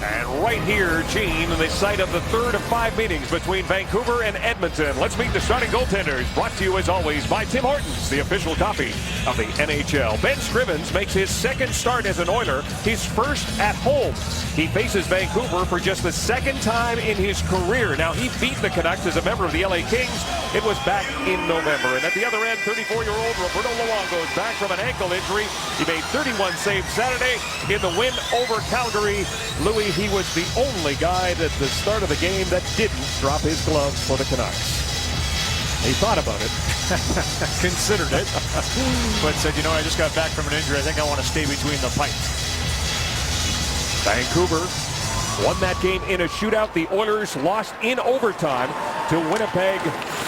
And right here, Gene, the site of the third of 5 meetings between Vancouver and Edmonton. Let's meet the starting goaltenders. Brought to you, as always, by Tim Hortons, the official coffee of the NHL. Ben Scrivens makes his second start as an Oiler, his first at home. He faces Vancouver for just the second time in his career. Now, he beat the Canucks as a member of the LA Kings. It was back in November. And at the other end, 34-year-old Roberto Luongo is back from an ankle injury. He made 31 saves Saturday in the win over Calgary. Louis, he was the only guy at the start of the game that didn't drop his glove for the Canucks. He thought about it, considered it, but said, you know, I just got back from an injury. I think I want to stay between the pipes. Vancouver won that game in a shootout. The Oilers lost in overtime to Winnipeg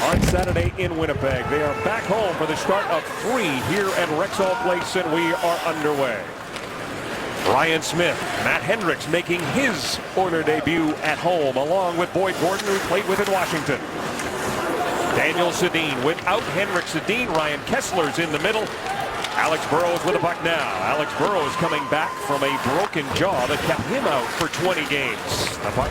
on Saturday in Winnipeg. They are back home for the start of 3 here at Rexall Place, and we are underway. Ryan Smith, Matt Hendricks making his Oiler debut at home, along with Boyd Gordon, who played with in Washington. Daniel Sedin without Henrik Sedin. Ryan Kessler's in the middle. Alex Burrows with the puck now. Alex Burrows coming back from a broken jaw that kept him out for 20 games. The puck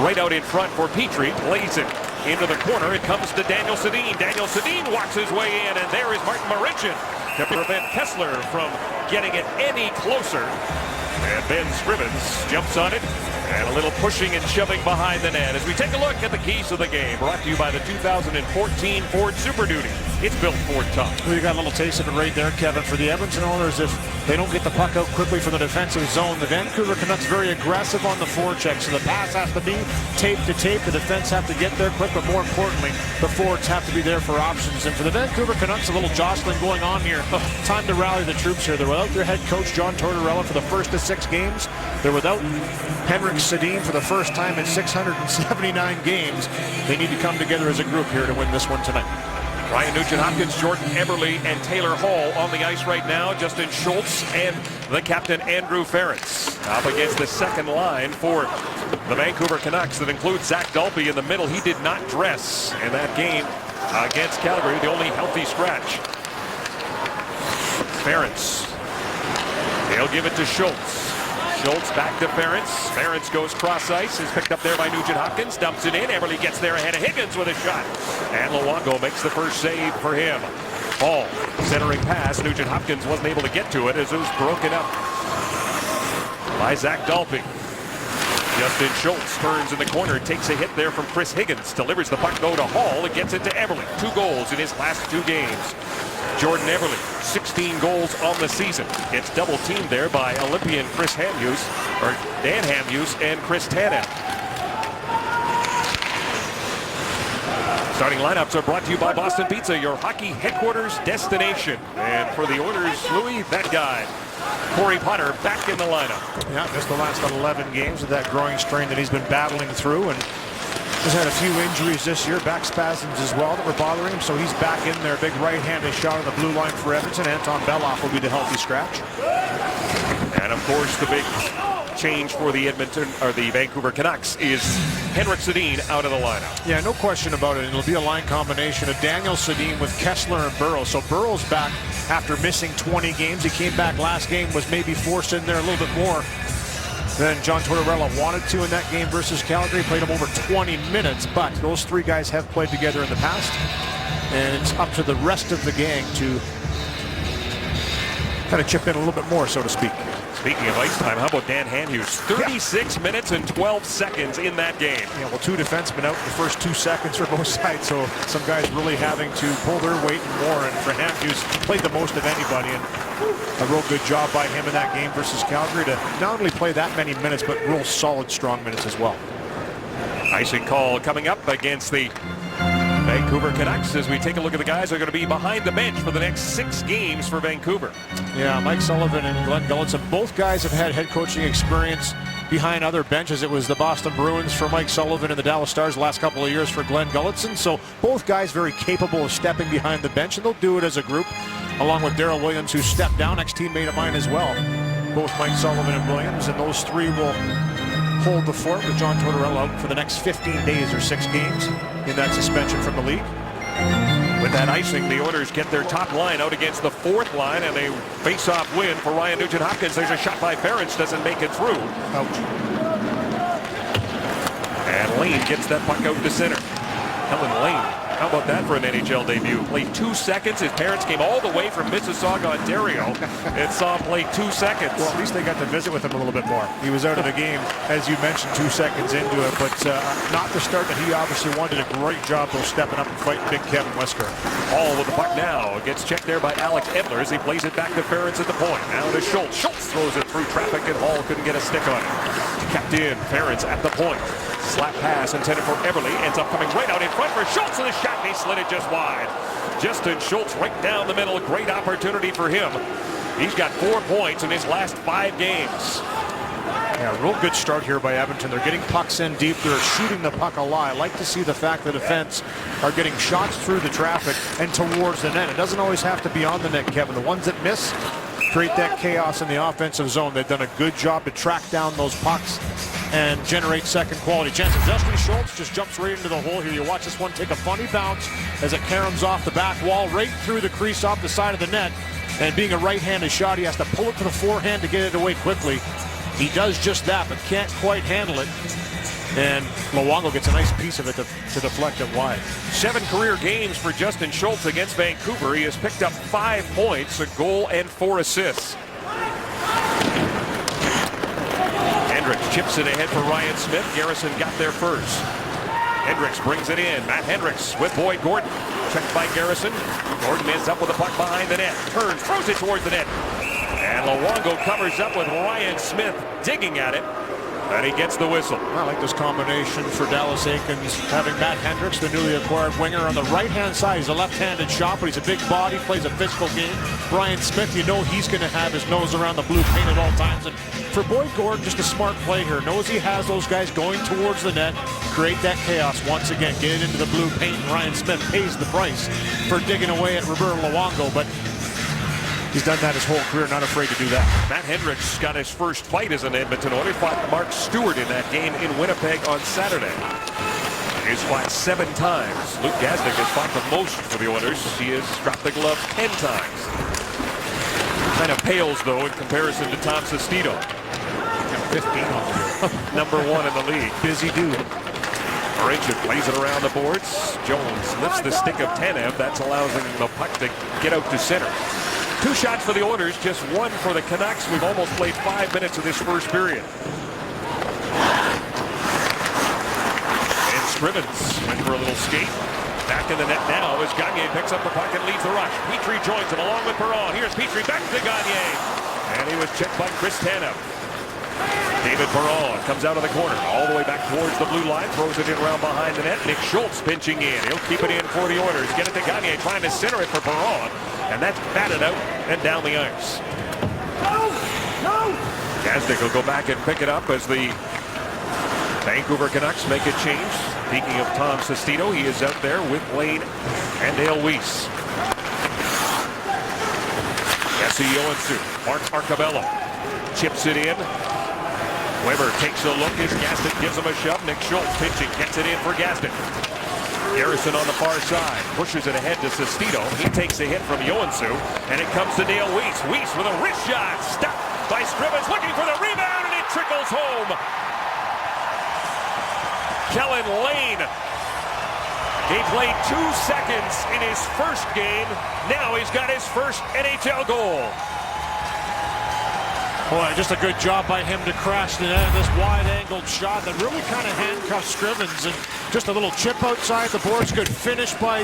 right out in front for Petrie. Plays it into the corner. It comes to Daniel Sedin. Daniel Sedin walks his way in, and there is Martin Marincin to prevent Kessler from getting it any closer. And Ben Scrivens jumps on it, and a little pushing and shoving behind the net as we take a look at the keys of the game. Brought to you by the 2014 Ford Super Duty. It's built Ford tough. Well, you got a little taste of it right there, Kevin. For the Edmonton Oilers, if they don't get the puck out quickly from the defensive zone, the Vancouver Canucks very aggressive on the forecheck. So the pass has to be tape to tape. The defense have to get there quick, but more importantly, the forwards have to be there for options. And for the Vancouver Canucks, a little jostling going on here. Time to rally the troops here. They're without their head coach, John Tortorella, for the first of 6 games. They're without Henrik Sedin for the first time in 679 games. They need to come together as a group here to win this one tonight. Ryan Nugent-Hopkins, Jordan Eberle, and Taylor Hall on the ice right now. Justin Schultz and the captain, Andrew Ference, up against the second line for the Vancouver Canucks that includes Zach Dalpe in the middle. He did not dress in that game against Calgary, the only healthy scratch. Ference. They'll give it to Schultz. Schultz back to Ference. Ference goes cross ice. Is picked up there by Nugent-Hopkins. Dumps it in. Eberle gets there ahead of Higgins with a shot. And Luongo makes the first save for him. Hall centering pass. Nugent-Hopkins wasn't able to get to it as it was broken up by Zach Dalpe. Justin Schultz turns in the corner. Takes a hit there from Chris Higgins. Delivers the puck though to Hall. It gets it to Eberle. 2 goals in his last 2 games. Jordan Eberle, 16 goals on the season. Gets double teamed there by Olympian Chris Hamhuis, or Dan Hamhuis, and Chris Tanev. Starting lineups are brought to you by Boston Pizza, your hockey headquarters destination. And for the Oilers, Louis, that guy, Corey Potter, back in the lineup. Yeah, just the last 11 games of that growing strain that he's been battling through, and has had a few injuries this year, back spasms as well that were bothering him, so he's back in there. Big right-handed shot on the blue line for Edmonton. Anton Beloff will be the healthy scratch. And of course, the big change for the Vancouver Canucks is Henrik Sedin out of the lineup. Yeah, no question about it. It'll be a line combination of Daniel Sedin with Kessler and Burrows. So Burrows back after missing 20 games. He came back last game, was maybe forced in there a little bit more than John Tortorella wanted to in that game versus Calgary. Played him over 20 minutes, but those 3 guys have played together in the past, and it's up to the rest of the gang to kind of chip in a little bit more, so to speak. Speaking of ice time, how about Dan Hamhuis? 36 minutes and 12 seconds in that game. Yeah, well, 2 defensemen out in the first 2 seconds for both sides, so some guys really having to pull their weight and more. And for Hamhuis, played the most of anybody, and a real good job by him in that game versus Calgary to not only play that many minutes, but real solid, strong minutes as well. Icing call coming up against the Vancouver Canucks as we take a look at the guys who are going to be behind the bench for the next 6 games for Vancouver. Yeah, Mike Sullivan and Glenn Gulutzan, both guys have had head coaching experience behind other benches. It was the Boston Bruins for Mike Sullivan and the Dallas Stars the last couple of years for Glenn Gulutzan. So both guys very capable of stepping behind the bench, and they'll do it as a group, along with Darryl Williams, who stepped down, ex-teammate of mine as well. Both Mike Sullivan and Williams, and those 3 will hold the fort with John Tortorella out for the next 15 days or 6 games in that suspension from the league. With that icing, the Oilers get their top line out against the 4th line, and a face-off win for Ryan Nugent-Hopkins. There's a shot by Ference, doesn't make it through. Ouch. Lane gets that puck out to center. Kellen Lane, how about that for an NHL debut? Played 2 seconds. His parents came all the way from Mississauga, Ontario, and saw him play 2 seconds. Well, at least they got to visit with him a little bit more. He was out of the game, as you mentioned, 2 seconds into it, but not the start that he obviously wanted. A great job, though, stepping up and fighting big Kevin Wesker. Hall with the puck now. Gets checked there by Alex Edler as he plays it back to Ferentz at the point. Now to Schultz. Schultz throws it through traffic, and Hall couldn't get a stick on it. Kept in. Ferentz at the point. Slap pass intended for Everly. Ends up coming right out in front for Schultz, and the shot, and he slid it just wide. Justin Schultz right down the middle. Great opportunity for him. He's got 4 points in his last 5 games. Yeah, real good start here by Edmonton. They're getting pucks in deep. They're shooting the puck a lot. I like to see the fact that defense are getting shots through the traffic and towards the net. It doesn't always have to be on the net, Kevin. The ones that miss create that chaos in the offensive zone. They've done a good job to track down those pucks and generate second quality chances. Justin Schultz just jumps right into the hole here. You watch this one take a funny bounce as it caroms off the back wall right through the crease off the side of the net. And being a right-handed shot, he has to pull it to the forehand to get it away quickly. He does just that, but can't quite handle it. And Luongo gets a nice piece of it to deflect it wide. 7 career games for Justin Schultz against Vancouver. He has picked up 5 points, a goal, and 4 assists. Hendricks chips it ahead for Ryan Smith. Garrison got there first. Hendricks brings it in. Matt Hendricks with Boyd Gordon. Checked by Garrison. Gordon ends up with the puck behind the net. Turns, throws it towards the net. And Luongo covers up with Ryan Smith digging at it. And he gets the whistle. I like this combination for Dallas Eakins, having Matt Hendricks, the newly acquired winger, on the right-hand side. He's a left-handed shot, but he's a big body, plays a physical game. Brian Smith, you know he's going to have his nose around the blue paint at all times. And for Boyd Gordon, just a smart play here. Knows he has those guys going towards the net. Create that chaos once again. Get it into the blue paint, and Ryan Smith pays the price for digging away at Roberto Luongo. But he's done that his whole career, not afraid to do that. Matt Hendricks got his first fight as an Edmonton Oiler. Fought Mark Stewart in that game in Winnipeg on Saturday. He's fought 7 times. Luke Gazdic has fought the most for the Oilers. He has dropped the glove 10 times. Kind of pales, though, in comparison to Tom Sestito. 15 on the year. Number 1 in the league. Busy dude. Richard plays it around the boards. Jones lifts the stick of Tanev. That's allowing the puck to get out to center. 2 shots for the Oilers, just 1 for the Canucks. We've almost played 5 minutes of this first period. And Scrivens went for a little skate. Back in the net now as Gagne picks up the puck and leads the rush. Petrie joins him along with Perron. Here's Petrie back to Gagne. And he was checked by Chris Tanev. David Perron comes out of the corner, all the way back towards the blue line, throws it in around behind the net. Nick Schultz pinching in. He'll keep it in for the Oilers. Get it to Gagne, trying to center it for Perron. And that's batted out and down the ice. Gazdic will go back and pick it up as the Vancouver Canucks make a change. Speaking of Tom Sestito, he is out there with Lane and Dale Weiss. Jesse Joensuu, Mark Arcabello chips it in. Weber takes a look as Gazdic gives him a shove. Nick Schultz pitching, gets it in for Gazdic. Garrison on the far side, pushes it ahead to Sestito. He takes a hit from Joensuu, and it comes to Dale Weiss. Weiss with a wrist shot, stopped by Scrivens, looking for the rebound, and it trickles home. Kellen Lane. He played 2 seconds in his first game. Now he's got his first NHL goal. Boy, just a good job by him to crash the net in this wide-angled shot that really kind of handcuffs Scrivens. And just a little chip outside the boards. Good finish by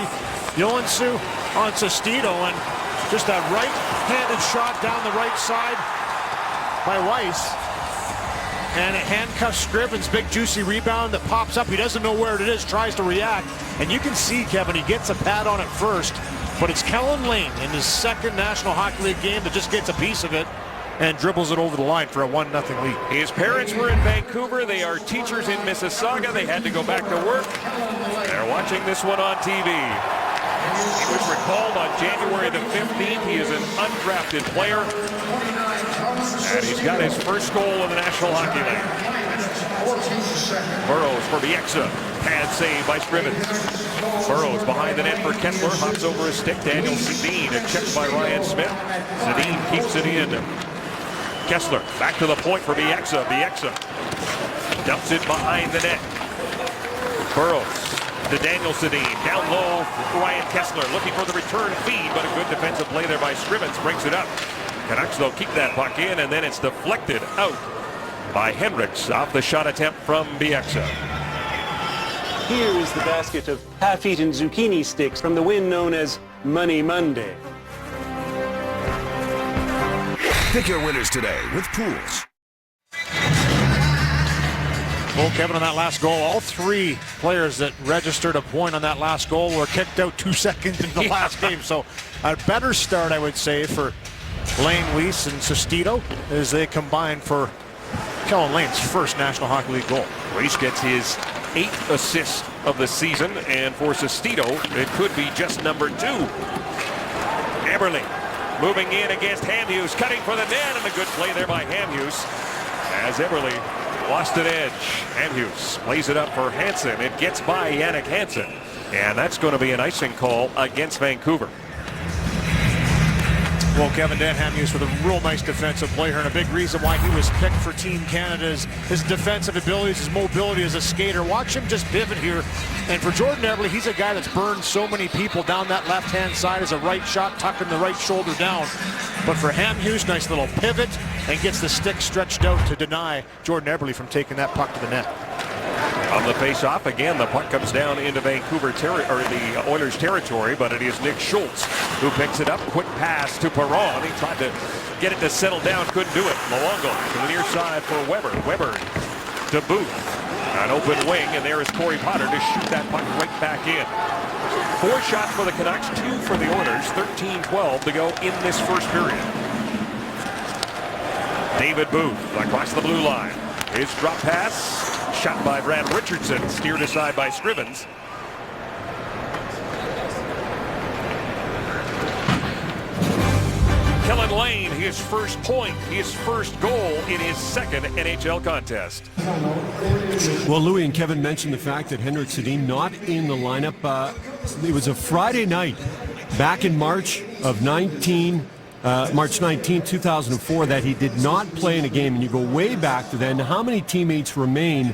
Joensuu on Sestito. And just a right-handed shot down the right side by Weiss. And it handcuffs Scrivens. Big, juicy rebound that pops up. He doesn't know where it is, tries to react. And you can see, Kevin, he gets a pad on it first. But it's Kellen Lane in his second National Hockey League game that just gets a piece of it and dribbles it over the line for a 1-0 lead. His parents were in Vancouver. They are teachers in Mississauga. They had to go back to work. They're watching this one on TV. He was recalled on January the 15th. He is an undrafted player. And he's got his first goal in the National Hockey League. Burrows for Bieksa. Pad save by Scrivens. Burrows behind the net for Kessler. Hops over a stick. Daniel Sedin. A check by Ryan Smith. Sedin keeps it in. Kessler back to the point for Bieksa. Bieksa dumps it behind the net. Burrows to Daniel Sedin. Down low, Ryan Kessler looking for the return feed, but a good defensive play there by Scrivens brings it up. Canucks, though, keep that puck in, and then it's deflected out by Hendricks off the shot attempt from Bieksa. Here is the basket of half-eaten zucchini sticks from the win known as Money Monday. Pick your winners today with Pools. Well, Kevin, on that last goal, all three players that registered a point on that last goal were kicked out 2 seconds into the last game. So a better start, I would say, for Lane Weiss and Sestito as they combine for Kellen Lane's first National Hockey League goal. Weiss gets his 8th assist of the season, and for Sestito, it could be just number 2. Eberle moving in against Hamhuis, cutting for the net, and a good play there by Hamhuis as Eberle lost an edge. Hamhuis plays it up for Hansen. It gets by Jannik Hansen, and that's going to be an icing call against Vancouver. Well, Kevin, Dan Hamhuis with a real nice defensive play here, and a big reason why he was picked for Team Canada is his defensive abilities, his mobility as a skater. Watch him just pivot here. And for Jordan Eberle, he's a guy that's burned so many people down that left-hand side as a right shot, tucking the right shoulder down. But for Hamhuis, nice little pivot, and gets the stick stretched out to deny Jordan Eberle from taking that puck to the net. On the face-off, again, the puck comes down into Vancouver the Oilers territory, but it is Nick Schultz who picks it up. Quick pass to Perron. He tried to get it to settle down, couldn't do it. Luongo to the near side for Weber. Weber to Booth. An open wing, and there is Corey Potter to shoot that puck right back in. 4 shots for the Canucks, 2 for the Oilers. 13-12 to go in this first period. David Booth across the blue line. His drop pass. Shot by Brad Richardson, steered aside by Scrivens. Kellen Lane, his first point, his first goal in his second NHL contest. Well, Louis and Kevin mentioned the fact that Henrik Sedin not in the lineup. It was a Friday night back in March 19, 2004, that he did not play in a game. And you go way back to then. How many teammates remain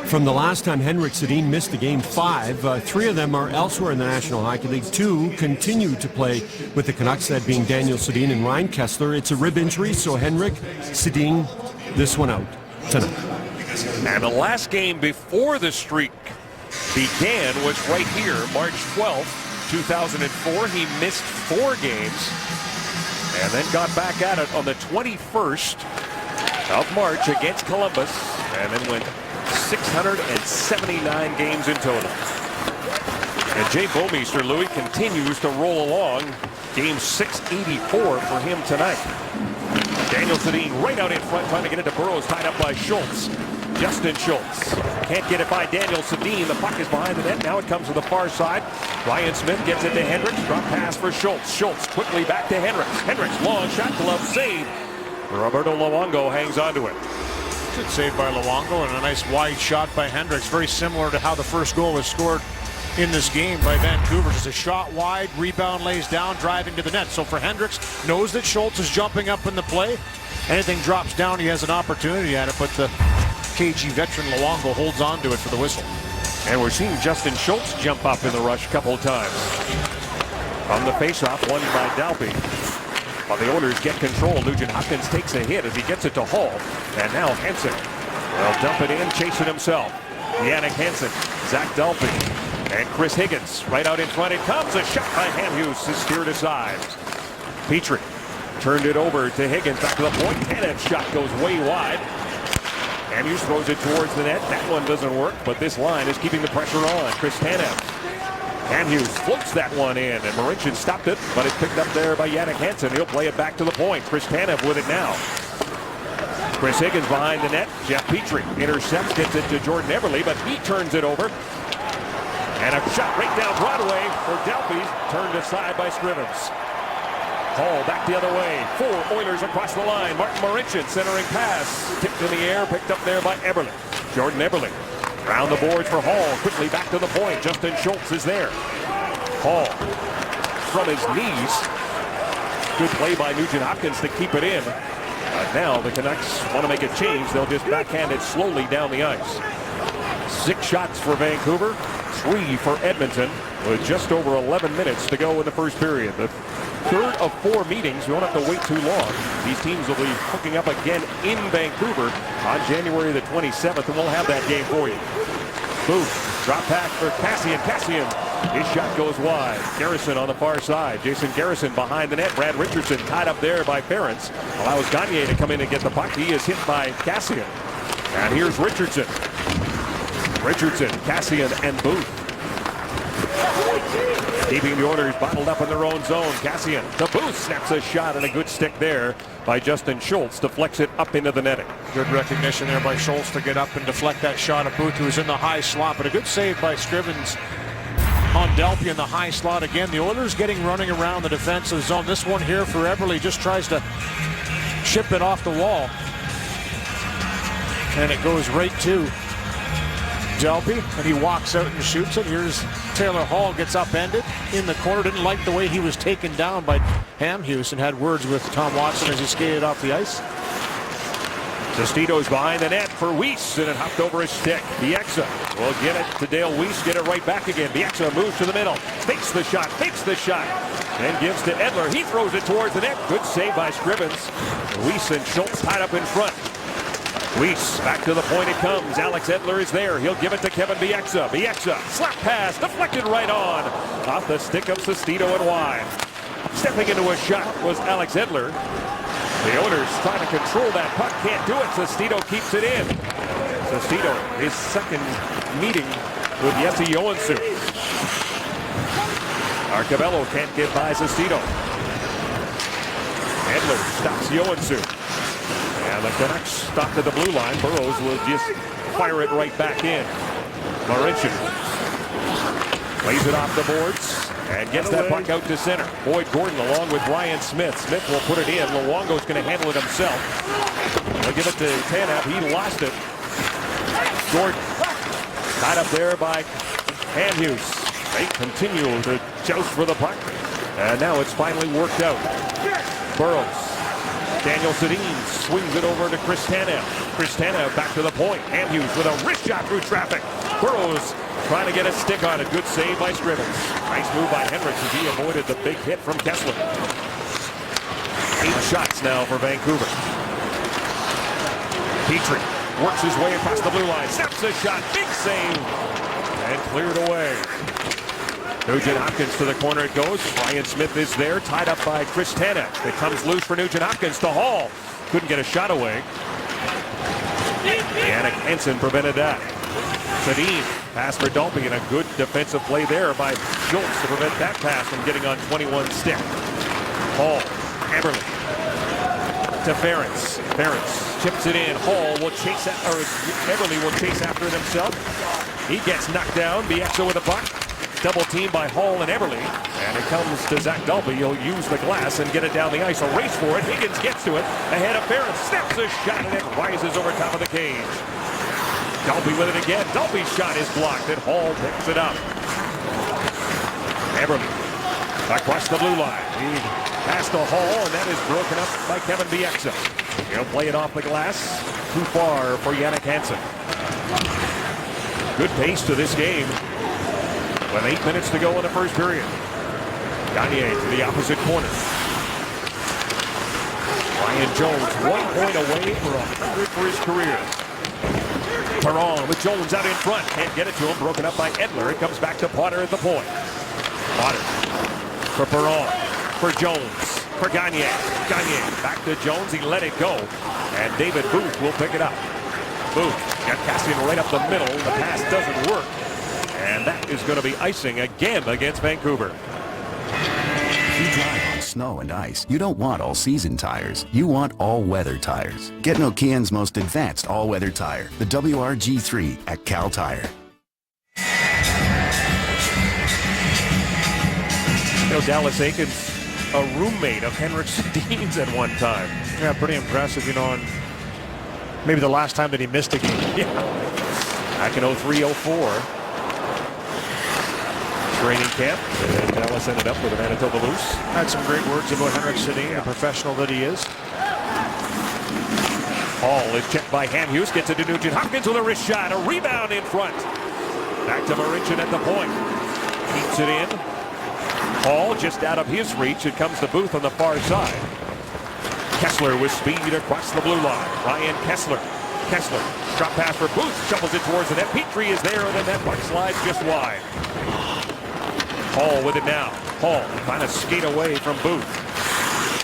from the last time Henrik Sedin missed a game? 5. 3 of them are elsewhere in the National Hockey League. 2 continue to play with the Canucks, that being Daniel Sedin and Ryan Kessler. It's a rib injury, so Henrik Sedin, this one out tonight. And the last game before the streak began was right here, March 12th, 2004. He missed 4 games and then got back at it on the 21st of March against Columbus, and then went 679 games in total. And Jay Bouwmeester, Louis, continues to roll along. Game 684 for him tonight. Daniel Sedin right out in front, trying to get it to Burrows, tied up by Schultz. Justin Schultz can't get it by Daniel Sedin. The puck is behind the net. Now it comes to the far side. Ryan Smith gets it to Hendricks. Drop pass for Schultz. Schultz quickly back to Hendricks. Hendricks, long shot, glove save. Roberto Luongo hangs onto it. Good save by Luongo and a nice wide shot by Hendricks. Very similar to how the first goal was scored in this game by Vancouver. Just a shot wide, rebound lays down, driving to the net. So for Hendricks, knows that Schultz is jumping up in the play. Anything drops down, he has an opportunity at it, but the KG veteran Luongo holds on to it for the whistle. And we're seeing Justin Schultz jump up in the rush a couple of times. On the faceoff, won by Dalby. While the Oilers get control, Nugent Hopkins takes a hit as he gets it to Hall. And now Hansen will dump it in, chasing himself. Jannik Hansen, Zach Dalby, and Chris Higgins right out in front. It comes, a shot by Hamhuis is steered aside. Petrie turned it over to Higgins, back to the point. Tanev's shot goes way wide. Hamhuis throws it towards the net. That one doesn't work, but this line is keeping the pressure on. Chris Tanev. Hamhuis floats that one in, and Marincin stopped it, but it's picked up there by Jannik Hansen. He'll play it back to the point. Chris Tanev with it now. Chris Higgins behind the net. Jeff Petrie intercepts, gets it to Jordan Eberle, but he turns it over. And a shot right down Broadway for Delphi, turned aside by Scrivens. Hall back the other way. 4 Oilers across the line. Martin Marincin centering pass. Tipped in the air, picked up there by Eberle. Jordan Eberle. Round the boards for Hall. Quickly back to the point. Justin Schultz is there. Hall from his knees. Good play by Nugent Hopkins to keep it in. Now the Canucks want to make a change. They'll just backhand it slowly down the ice. 6 shots for Vancouver, 3 for Edmonton, with just over 11 minutes to go in the first period. The third of 4 meetings. We won't have to wait too long. These teams will be hooking up again in Vancouver on January the 27th, and we'll have that game for you. Booth, drop pass for Kassian. His shot goes wide. Garrison on the far side. Jason Garrison behind the net. Brad Richardson tied up there by Ference. Allows Gagne to come in and get the puck. He is hit by Kassian. And here's Richardson. Kassian, and Booth. Keeping the Oilers bottled up in their own zone. Kassian to Booth, snaps a shot, and a good stick there by Justin Schultz to flex it up into the netting. Good recognition there by Schultz to get up and deflect that shot at Booth, who was in the high slot. But a good save by Scrivens on Delpy in the high slot again. The Oilers getting running around the defensive zone. This one here for Eberle just tries to chip it off the wall. And it goes right to Delpy, and he walks out and shoots it. Here's Taylor Hall, gets upended in the corner. Didn't like the way he was taken down by Hamhuis and had words with Tom Watson as he skated off the ice. Sestito's behind the net for Weiss, and it hopped over his stick. Bieksa will get it to Dale Weiss, get it right back again. Bieksa moves to the middle, fakes the shot, and gives to Edler. He throws it towards the net. Good save by Scrivens. Weiss and Schultz tied up in front. Weiss, back to the point it comes. Alex Edler is there. He'll give it to Kevin Bieksa. Slap pass, deflected right on. Off the stick of Sestito and wide. Stepping into a shot was Alex Edler. The Oilers trying to control that puck. Can't do it. Sestito keeps it in. Sestito, his second meeting with Jesse Joensuu. Arcabello can't get by Sestito. Edler stops Joensuu. And the Canucks stop at the blue line. Burrows will just fire it right back in. Laurentian plays it off the boards and gets that puck out to center. Boyd Gordon along with Ryan Smith. Smith will put it in. Luongo's going to handle it himself. They'll give it to Tanev. He lost it. Gordon tied up there by Hamhuis. They continue to joust for the puck. And now it's finally worked out. Burrows. Daniel Sedin swings it over to Chris Tanev. Chris Tanev back to the point. Hamhuis with a wrist shot through traffic. Burrows trying to get a stick on it. Good save by Scrivens. Nice move by Hendricks as he avoided the big hit from Kessler. 8 shots now for Vancouver. Petrie works his way across the blue line. Snaps a shot. Big save. And cleared away. Nugent Hopkins to the corner it goes. Ryan Smith is there, tied up by Chris Tanev. It comes loose for Nugent Hopkins to Hall. Couldn't get a shot away. Jannik Hansen prevented that. Sedin, pass for Dalby, and a good defensive play there by Schultz to prevent that pass from getting on 21 stick. Hall, Eberle to Ference. Ference chips it in. Hall will chase, or Eberle will chase after it himself. He gets knocked down. Bieksa with a puck. Double team by Hall and Eberle. And it comes to Zach Dalby. He'll use the glass and get it down the ice. A race for it. Higgins gets to it. Ahead of Ference. Snaps a shot and it rises over top of the cage. Dalby with it again. Dalby's shot is blocked and Hall picks it up. Eberle across the blue line. He passed to Hall and that is broken up by Kevin Bieksa. He'll play it off the glass. Too far for Jannik Hansen. Good pace to this game. With 8 minutes to go in the first period. Gagne to the opposite corner. Ryan Jones 1 point away for 100 for his career. Perron with Jones out in front. Can't get it to him. Broken up by Edler. It comes back to Potter at the point. Potter for Perron. For Jones. For Gagne. Gagne back to Jones. He let it go. And David Booth will pick it up. Booth got Kassian right up the middle. The pass doesn't work. And that is going to be icing again against Vancouver. If you drive on snow and ice, you don't want all-season tires. You want all-weather tires. Get Nokian's most advanced all-weather tire, the WRG3 at Cal Tire. You know, Dallas Aikens, a roommate of Henrik Sedin's at one time. Yeah, pretty impressive, you know, and maybe the last time that he missed a game. Yeah. Back in 03-04. Training camp, and Dallas ended up with a Manitoba Moose. Had some great words about Henrik Sedin, the professional that he is. Hall is checked by Hamhuis, gets it to Nugent Hopkins with a wrist shot, a rebound in front. Back to Marincin at the point. Keeps it in. Hall just out of his reach. It comes to Booth on the far side. Kessler with speed across the blue line. Ryan Kessler. Kessler, drop pass for Booth, shovels it towards the net. Petrie is there, and then that puck slides just wide. Hall with it now. Hall trying to skate away from Booth.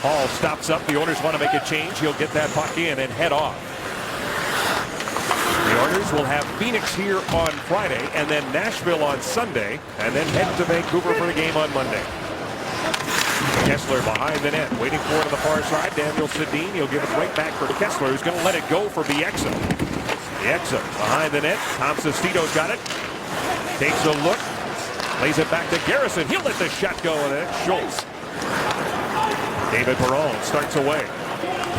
Hall stops up. The Oilers want to make a change. He'll get that puck in and head off. The Oilers will have Phoenix here on Friday, and then Nashville on Sunday, and then head to Vancouver for the game on Monday. Kessler behind the net, waiting for it on the far side. Daniel Sedin, he'll give it right back for Kessler, who's going to let it go for Bieksa. Bieksa behind the net. Tom Sestito's got it. Takes a look. Lays it back to Garrison. He'll let the shot go, and then Schultz. David Perron starts away.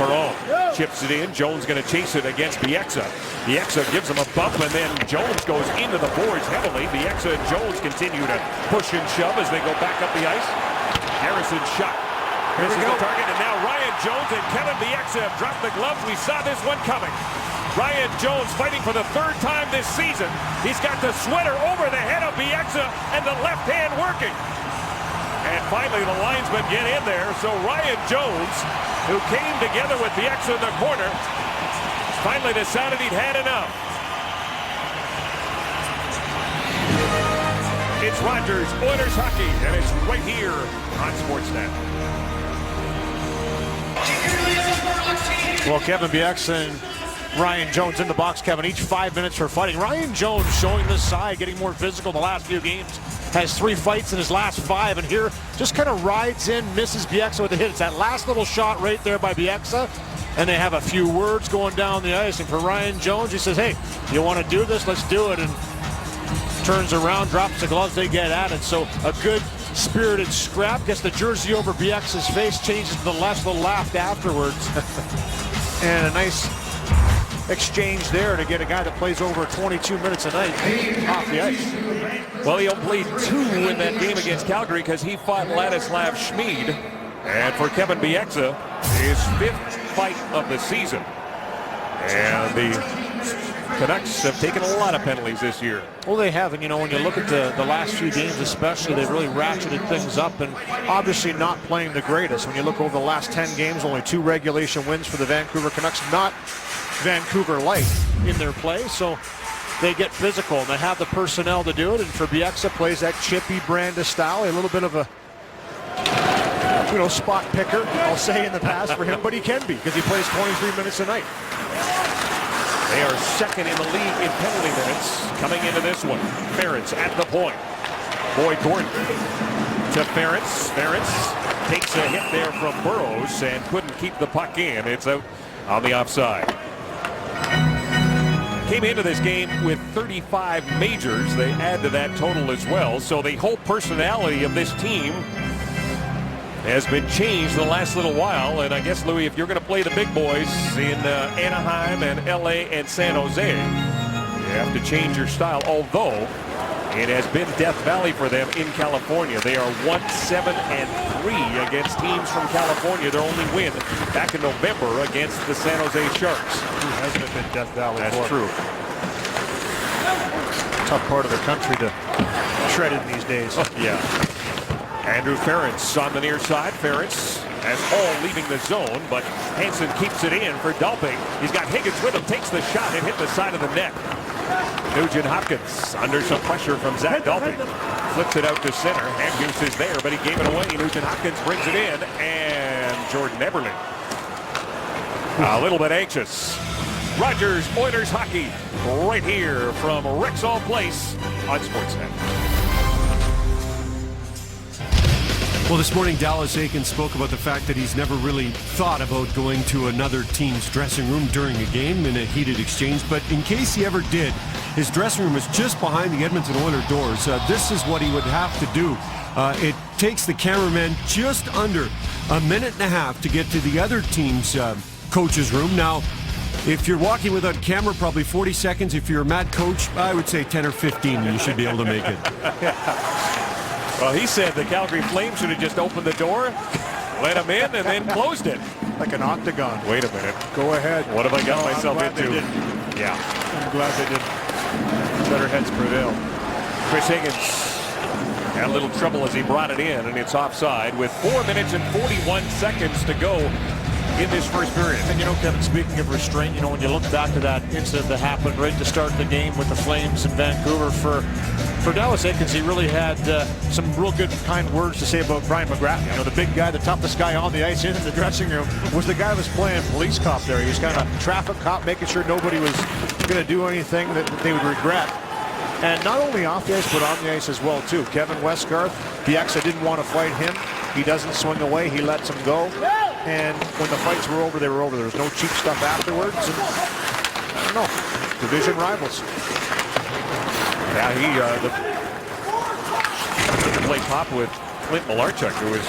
Perron chips it in. Jones going to chase it against Bieksa. Bieksa gives him a bump, and then Jones goes into the boards heavily. Bieksa and Jones continue to push and shove as they go back up the ice. Harrison's shot. Misses the target, and now Ryan Jones and Kevin Bieksa have dropped the gloves. We saw this one coming. Ryan Jones fighting for the third time this season. He's got the sweater over the head of Bieksa and the left hand working. And finally the linesmen get in there. So Ryan Jones, who came together with Bieksa in the corner, finally decided he'd had enough. It's Rogers Oilers hockey, and it's right here on Sportsnet. Well, Kevin Bieksa and Ryan Jones in the box, Kevin, each 5 minutes for fighting. Ryan Jones showing this side, getting more physical the last few games. Has 3 fights in his last 5, and here just kind of rides in, misses Bieksa with a hit. It's that last little shot right there by Bieksa, and they have a few words going down the ice. And for Ryan Jones, he says, hey, you want to do this? Let's do it. And turns around, drops the gloves, they get at it. So a good spirited scrap, gets the jersey over Bieksa's face, changes to the left, little laughed afterwards. And a nice exchange there to get a guy that plays over 22 minutes a night off the ice. Well, he only played 2 in that game against Calgary because he fought Ladislav Schmid. And for Kevin Bieksa, his 5th fight of the season. And the Canucks have taken a lot of penalties this year. Well, they have, and you know, when you look at the last few games especially, they've really ratcheted things up, and obviously not playing the greatest. When you look over the last 10 games, only 2 regulation wins for the Vancouver Canucks, not Vancouver light in their play, so they get physical, and they have the personnel to do it. And for Bieksa, plays that chippy brand of style, a little bit of a, you know, spot picker, I'll say, in the past for him, but he can be because he plays 23 minutes a night. They are second in the league in penalty minutes coming into this one. Ferentz at the point. Boyd Gordon to Ferentz. Ferentz takes a hit there from Burrows and couldn't keep the puck in. It's out on the offside. Came into this game with 35 majors. They add to that total as well. So the whole personality of this team has been changed in the last little while. And I guess, Louis, if you're going to play the big boys in Anaheim and LA and San Jose, you have to change your style. Although it has been Death Valley for them in California. They are 1-7-3 against teams from California. Their only win back in November against the San Jose Sharks. Who hasn't been Death Valley? That's for? true. Tough part of the country to tread in these days. Yeah. Andrew Ferentz on the near side. Ferentz has Hall leaving the zone, but Hansen keeps it in for Dalping. He's got Higgins with him, takes the shot and hit the side of the net. Nugent Hopkins under some pressure from Zach Dalping. Flips it out to center. Hamhuis is there, but he gave it away. Nugent Hopkins brings it in, and Jordan Eberle a little bit anxious. Rogers Oilers hockey right here from Rexall Place on Sportsnet. Well, this morning, Dallas Eakins spoke about the fact that he's never really thought about going to another team's dressing room during a game in a heated exchange. But in case he ever did, his dressing room is just behind the Edmonton Oilers doors. This is what he would have to do. It takes the cameraman just under a minute and a half to get to the other team's coach's room. Now, if you're walking without camera, probably 40 seconds. If you're a mad coach, I would say 10 or 15, you should be able to make it. Well, he said the Calgary Flames should have just opened the door, let him in, and then closed it. like an octagon. Wait a minute. Go ahead. What have I got No, I'm myself glad they into? didn't. Yeah. I'm glad they didn't. Better heads prevail. Chris Higgins had a little trouble as he brought it in, and it's offside with 4 minutes and 41 seconds to go in this first period. And you know, Kevin, speaking of restraint, you know, when you look back to that incident that happened right to start the game with the Flames in Vancouver, for Dallas Eakins, he really had some real good, kind words to say about Brian McGrath. You know, the big guy, the toughest guy on the ice in the dressing room, was the guy who was playing police cop there. He was kind of traffic cop, making sure nobody was going to do anything that they would regret. And not only off the ice, but on the ice as well, too. Kevin Westgarth, the ex that didn't want to fight him, he doesn't swing away, he lets him go. And when the fights were over, they were over. There was no cheap stuff afterwards. And I don't know, division rivals. Yeah, he played pop with Clint Malarchuk, who was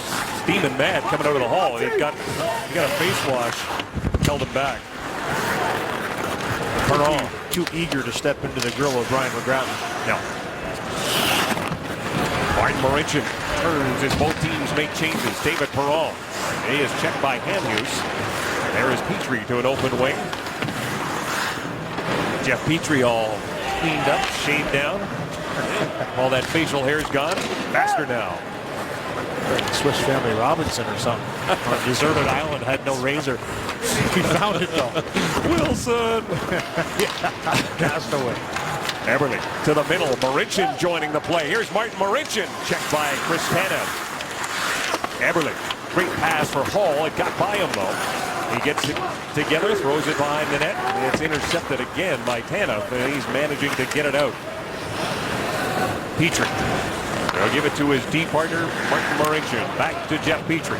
steaming mad coming out of the hall. He got a face wash, held him back. Perron too eager to step into the grill of Brian McGrath. No. Martin Marincin turns as both teams make changes. David Perron. He is checked by Hamhuis. There is Petrie to an open wing. Jeff Petrie all cleaned up, shaved down. All that facial hair's gone. Faster now. Like Swiss Family Robinson or something. On a deserted island, had no razor. He found it though. Wilson. Cast away. Eberle to the middle. Marincin joining the play. Here's Martin Marincin. Checked by Chris Tanev. Eberle. Great pass for Hall. It got by him though. He gets it together, throws it behind the net. And it's intercepted again by Tanev. And he's managing to get it out. Petrie. They'll give it to his D partner, Martin Marincin. Back to Jeff Petrie.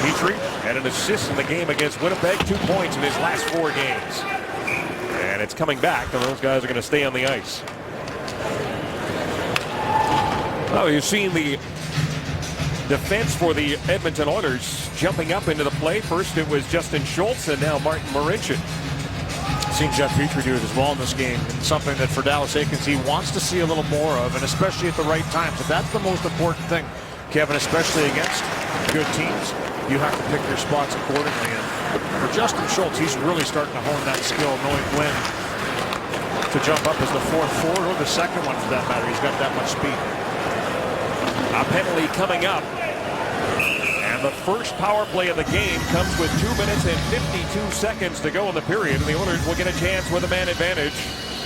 Petrie had an assist in the game against Winnipeg. 2 points in his last 4 games. And it's coming back, and those guys are going to stay on the ice. Well, you've seen the defense for the Edmonton Oilers jumping up into the play. First it was Justin Schultz, and now Martin Marincin. Seen Jeff Petrie do it as well in this game, and something that for Dallas Eakins he wants to see a little more of, and especially at the right time. So that's the most important thing, Kevin, especially against good teams. You have to pick your spots accordingly. And for Justin Schultz, he's really starting to hone that skill, knowing when to jump up as the 4th forward or the 2nd one for that matter. He's got that much speed. A penalty coming up. And the first power play of the game comes with 2 minutes and 52 seconds to go in the period. And the Oilers will get a chance with a man advantage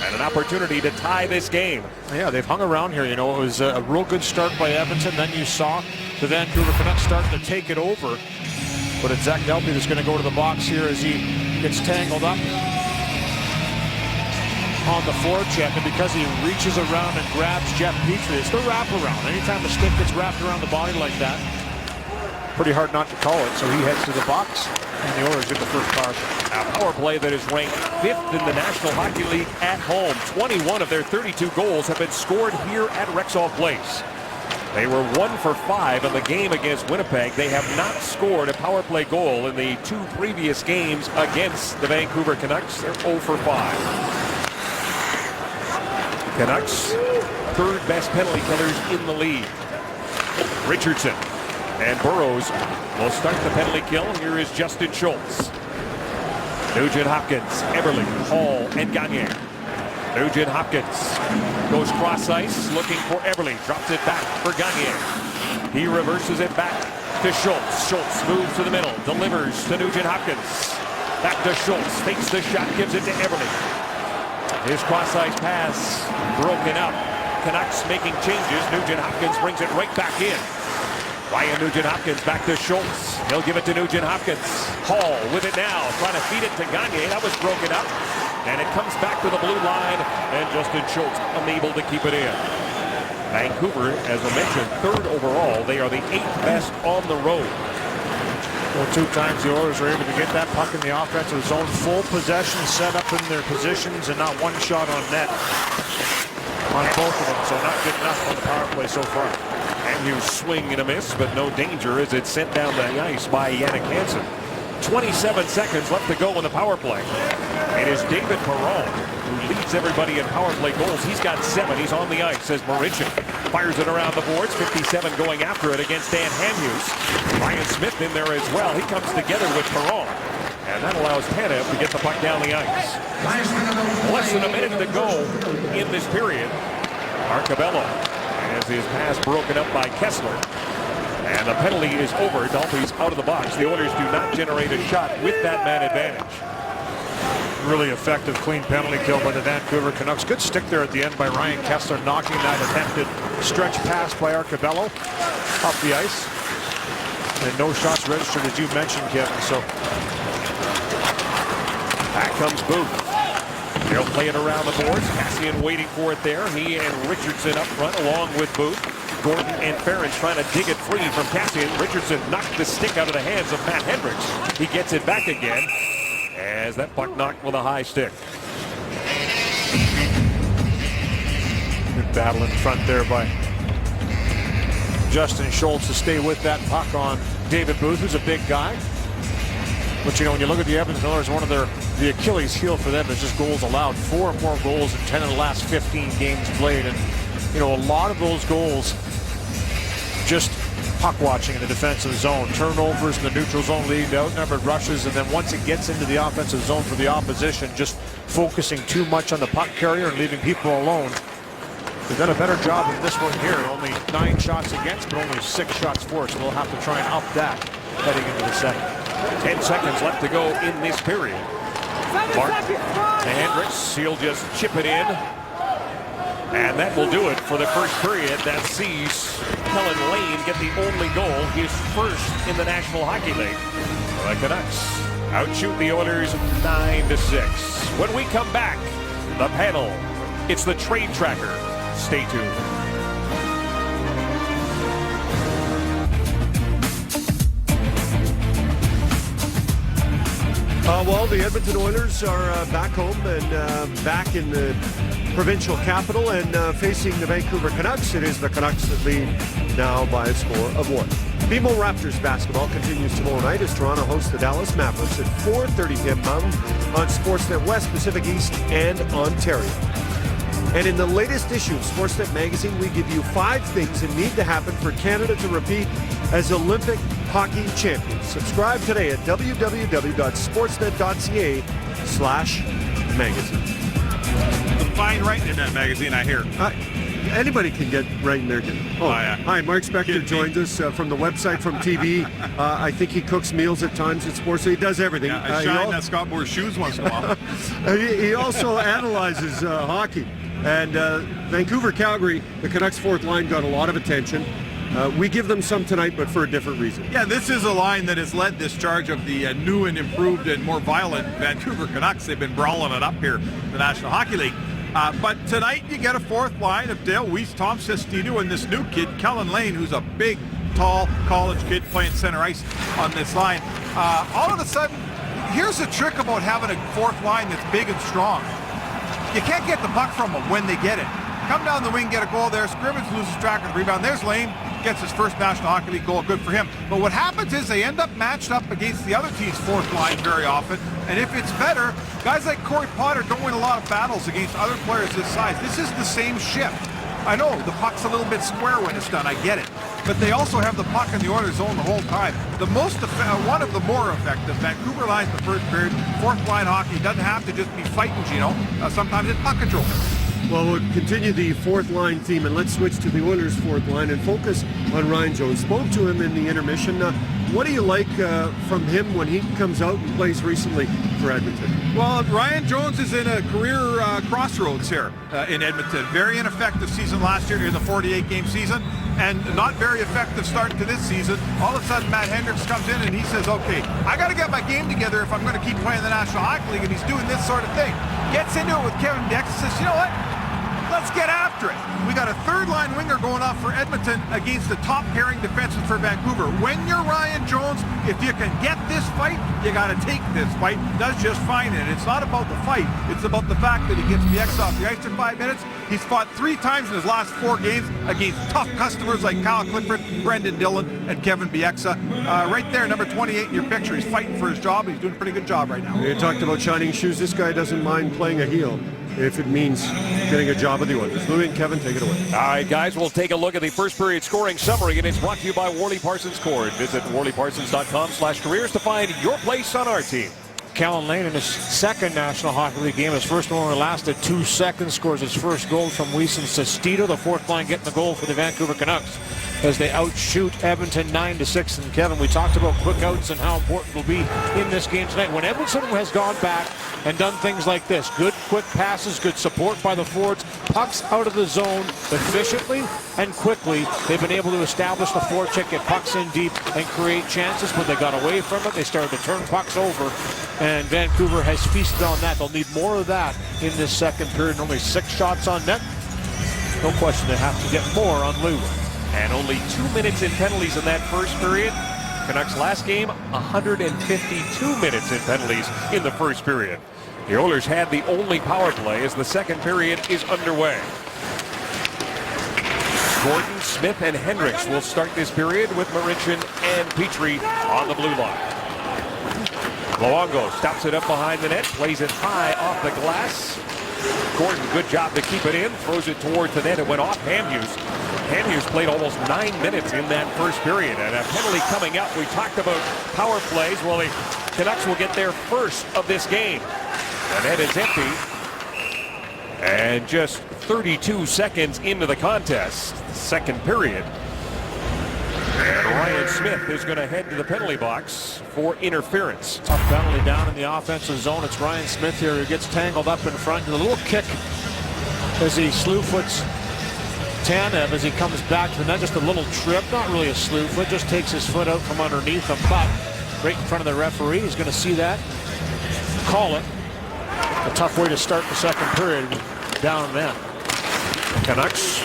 and an opportunity to tie this game. Yeah, they've hung around here. You know, it was a real good start by Edmonton. Then you saw the Vancouver Canucks starting to take it over. But it's Zach Delpy that's going to go to the box here as he gets tangled up on the forecheck. And because he reaches around and grabs Jeff Petrie, it's the wraparound. Anytime the stick gets wrapped around the body like that, pretty hard not to call it. So he heads to the box, and the Oilers get the first power play. A power play that is ranked 5th in the National Hockey League at home. 21 of their 32 goals have been scored here at Rexall Place. They were 1 for 5 in the game against Winnipeg. They have not scored a power play goal in the 2 previous games against the Vancouver Canucks. They're 0 for 5. Canucks, 3rd best penalty killers in the league. Richardson and Burrows will start the penalty kill. Here is Justin Schultz. Nugent Hopkins, Eberle, Hall, and Gagne. Nugent Hopkins goes cross ice looking for Eberle. Drops it back for Gagne. He reverses it back to Schultz. Schultz moves to the middle. Delivers to Nugent Hopkins. Back to Schultz. Fakes the shot. Gives it to Eberle. His cross ice pass broken up. Canucks making changes. Nugent Hopkins brings it right back in. Ryan Nugent Hopkins back to Schultz. He'll give it to Nugent Hopkins. Hall with it now. Trying to feed it to Gagne. That was broken up. And it comes back to the blue line. And Justin Schultz unable to keep it in. Vancouver, as I mentioned, 3rd overall. They are the 8th best on the road. Well, 2 times the Oilers were able to get that puck in the offensive zone. Full possession, set up in their positions, and not one shot on net on both of them. So not good enough on the power play so far. And you swing and a miss, but no danger as it's sent down the ice by Yannick Hansen. 27 seconds left to go in the power play. It is David Perron who leads everybody in power play goals. He's got 7. He's on the ice as Marincin fires it around the boards. 57 going after it against Dan Hamhuis. Ryan Smith in there as well. He comes together with Perron. And that allows Tanev to get the puck down the ice. Less than a minute to go in this period. Arcabello has his pass broken up by Kessler. And the penalty is over. Dalby's out of the box. The Oilers do not generate a shot with that man advantage. Really effective, clean penalty kill by the Vancouver Canucks. Good stick there at the end by Ryan Kessler, knocking that attempted stretch pass by Arcabello up the ice. And no shots registered, as you mentioned, Kevin. So back comes Booth. They'll play it around the boards. Cassian waiting for it there. He and Richardson up front along with Booth. Gordon and Ferentz trying to dig it free from Cassian. Richardson knocked the stick out of the hands of Matt Hendricks. He gets it back again as that puck knocked with a high stick. Good battle in front there by Justin Schultz to stay with that puck on David Booth, who's a big guy. But you know, when you look at the Edmonton Oilers, one of the Achilles heel for them is just goals allowed. 4 more goals in 10 of the last 15 games played. And you know, a lot of those goals just puck watching in the defensive zone, turnovers in the neutral zone leading to outnumbered rushes, and then once it gets into the offensive zone for the opposition, just focusing too much on the puck carrier and leaving people alone. They've done a better job in this one here. Only 9 shots against, but only 6 shots for, so they'll have to try and up that heading into the second. 10 seconds left to go in this period. Mark to Hendricks. He'll just chip it in. And that will do it for the first period. That sees Kellen Lane get the only goal, his first in the National Hockey League. The Canucks outshoot the Oilers 9-6. When we come back, the panel. It's the Trade Tracker. Stay tuned. Well, the Edmonton Oilers are back home and back in the provincial capital and facing the Vancouver Canucks. It is the Canucks that lead now by a score of 1. BMO Raptors basketball continues tomorrow night as Toronto hosts the Dallas Mavericks at 4:30 p.m. Mountain on Sportsnet West, Pacific East, and Ontario. And in the latest issue of Sportsnet magazine, we give you 5 things that need to happen for Canada to repeat as Olympic hockey champions. Subscribe today at www.sportsnet.ca/magazine. Fine writing in that magazine, I hear. Anybody can get right in there. Yeah. Hi, Mark Spector joins us from the website, from TV. I think he cooks meals at times at sports, so he does everything. Yeah, I shine that Scott Moore shoes once in a while. He also analyzes hockey. And Vancouver-Calgary, the Canucks' fourth line got a lot of attention. We give them some tonight, but for a different reason. Yeah, this is a line that has led this charge of the new and improved and more violent Vancouver Canucks. They've been brawling it up here in the National Hockey League. But tonight you get a fourth line of Dale Weiss, Tom Sestito, and this new kid, Kellen Lane, who's a big, tall college kid playing center ice on this line. All of a sudden, here's the trick about having a fourth line that's big and strong. You can't get the puck from them when they get it. Come down the wing, get a goal there. Scrimmage loses track of the rebound. There's Lane, gets his first National Hockey League goal. Good for him. But what happens is they end up matched up against the other team's fourth line very often. And if it's better, guys like Corey Potter don't win a lot of battles against other players this size. This is the same shift. I know the puck's a little bit square when it's done. I get it. But they also have the puck in the Oilers zone the whole time. One of the more effective Vancouver lines in the first period. Fourth line hockey doesn't have to just be fighting, Gino. Sometimes it's puck control. Well, we'll continue the fourth line theme, and let's switch to the Oilers' fourth line and focus on Ryan Jones. Spoke to him in the intermission. What do you like from him when he comes out and plays recently for Edmonton? Well, Ryan Jones is in a career crossroads here in Edmonton. Very ineffective season last year in the 48-game season, and not very effective start to this season. All of a sudden, Matt Hendricks comes in and he says, okay, I got to get my game together if I'm going to keep playing the National Hockey League, and he's doing this sort of thing. Gets into it with Kevin Dex and says, you know what? let's get after it. We got a third-line winger going off for Edmonton against the top-pairing defenseman for Vancouver. When you're Ryan Jones, if you can get this fight, you got to take this fight. Does just fine in it. It's not about the fight. It's about the fact that he gets Bieksa off the ice in 5 minutes. He's fought 3 times in his last 4 games against tough customers like Kyle Clifford, Brendan Dillon, and Kevin Bieksa. Right there, number 28 in your picture. He's fighting for his job. He's doing a pretty good job right now. You talked about shining shoes. This guy doesn't mind playing a heel if it means getting a job at the Oilers. Louis and Kevin, take it away. All right, guys, we'll take a look at the first period scoring summary, and it's brought to you by Worley Parsons Cord. Visit WorleyParsons.com/careers to find your place on our team. Callan Lane in his second National Hockey League game. His first one only lasted 2 seconds. Scores his first goal from Weeson Sestito. The fourth line getting the goal for the Vancouver Canucks as they outshoot Edmonton 9-6. And Kevin, we talked about quick outs and how important it will be in this game tonight. When Edmonton has gone back and done things like this, good quick passes, good support by the forwards, pucks out of the zone efficiently and quickly, they've been able to establish the forecheck, get pucks in deep, and create chances. When they got away from it, they started to turn pucks over, and Vancouver has feasted on that. They'll need more of that in this second period. Only 6 shots on net. No question they have to get more on Lou. And only 2 minutes in penalties in that first period. Canucks last game, 152 minutes in penalties in the first period. The Oilers had the only power play as the second period is underway. Gordon, Smith, and Hendricks will start this period with Marincin and Petrie on the blue line. Luongo stops it up behind the net, plays it high off the glass. Gordon, good job to keep it in, throws it towards the net. It went off Hamhuis. Hamhuis played almost 9 minutes in that first period, and a penalty coming up. We talked about power plays. Well, the Canucks will get their first of this game. The net is empty, and just 32 seconds into the contest, second period. And Ryan Smith is going to head to the penalty box for interference. Tough penalty down in the offensive zone. It's Ryan Smith here who gets tangled up in front. And a little kick as he slew foots Tanev as he comes back to the net. Just a little trip, not really a slew foot, just takes his foot out from underneath him. But right in front of the referee, he's going to see that, call it. A tough way to start the second period down then. Canucks,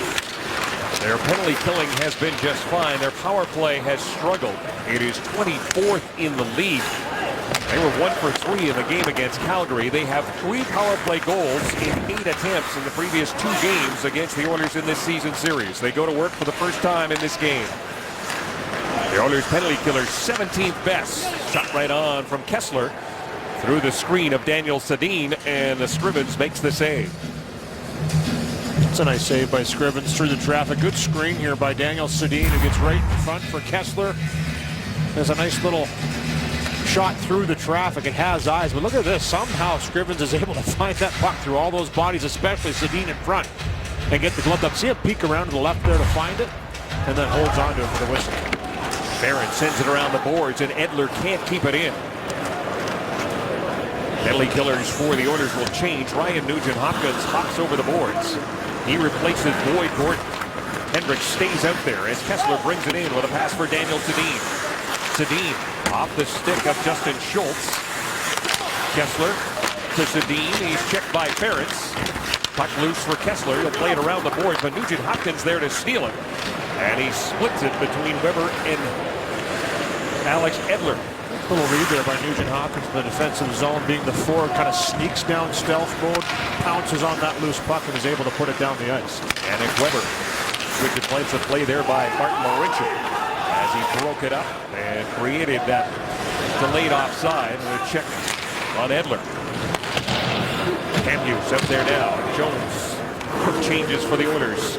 their penalty killing has been just fine. Their power play has struggled. It is 24th in the league. They were 1 for 3 in the game against Calgary. They have 3 power play goals in 8 attempts in the previous 2 games against the Oilers in this season series. They go to work for the first time in this game. The Oilers penalty killers 17th best. Shot right on from Kessler through the screen of Daniel Sedin, and the Scrivens makes the save. It's a nice save by Scrivens through the traffic. Good screen here by Daniel Sedin, who gets right in front for Kessler. There's a nice little shot through the traffic. It has eyes, but look at this. Somehow Scrivens is able to find that puck through all those bodies, especially Sedin in front, and get the glove up. See him peek around to the left there to find it, and then holds on to it for the whistle. Barron sends it around the boards, and Edler can't keep it in. Penalty killers for the Oilers will change. Ryan Nugent-Hopkins hops over the boards. He replaces Boyd Gordon. Hendricks stays out there as Kessler brings it in with a pass for Daniel Sedin. Sedin off the stick of Justin Schultz. Kessler to Sedin. He's checked by Ferentz. Puck loose for Kessler. He'll play it around the boards, but Nugent-Hopkins there to steal it. And he splits it between Weber and Alex Edler. Little read there by Nugent-Hopkins in the defensive zone, being the forward, kind of sneaks down stealth mode, pounces on that loose puck, and is able to put it down the ice. And Weber switches plays the play there by Martin Marincin as he broke it up and created that delayed offside with a check on Edler. Hamhuis up there now. Jones. Quick changes for the Oilers.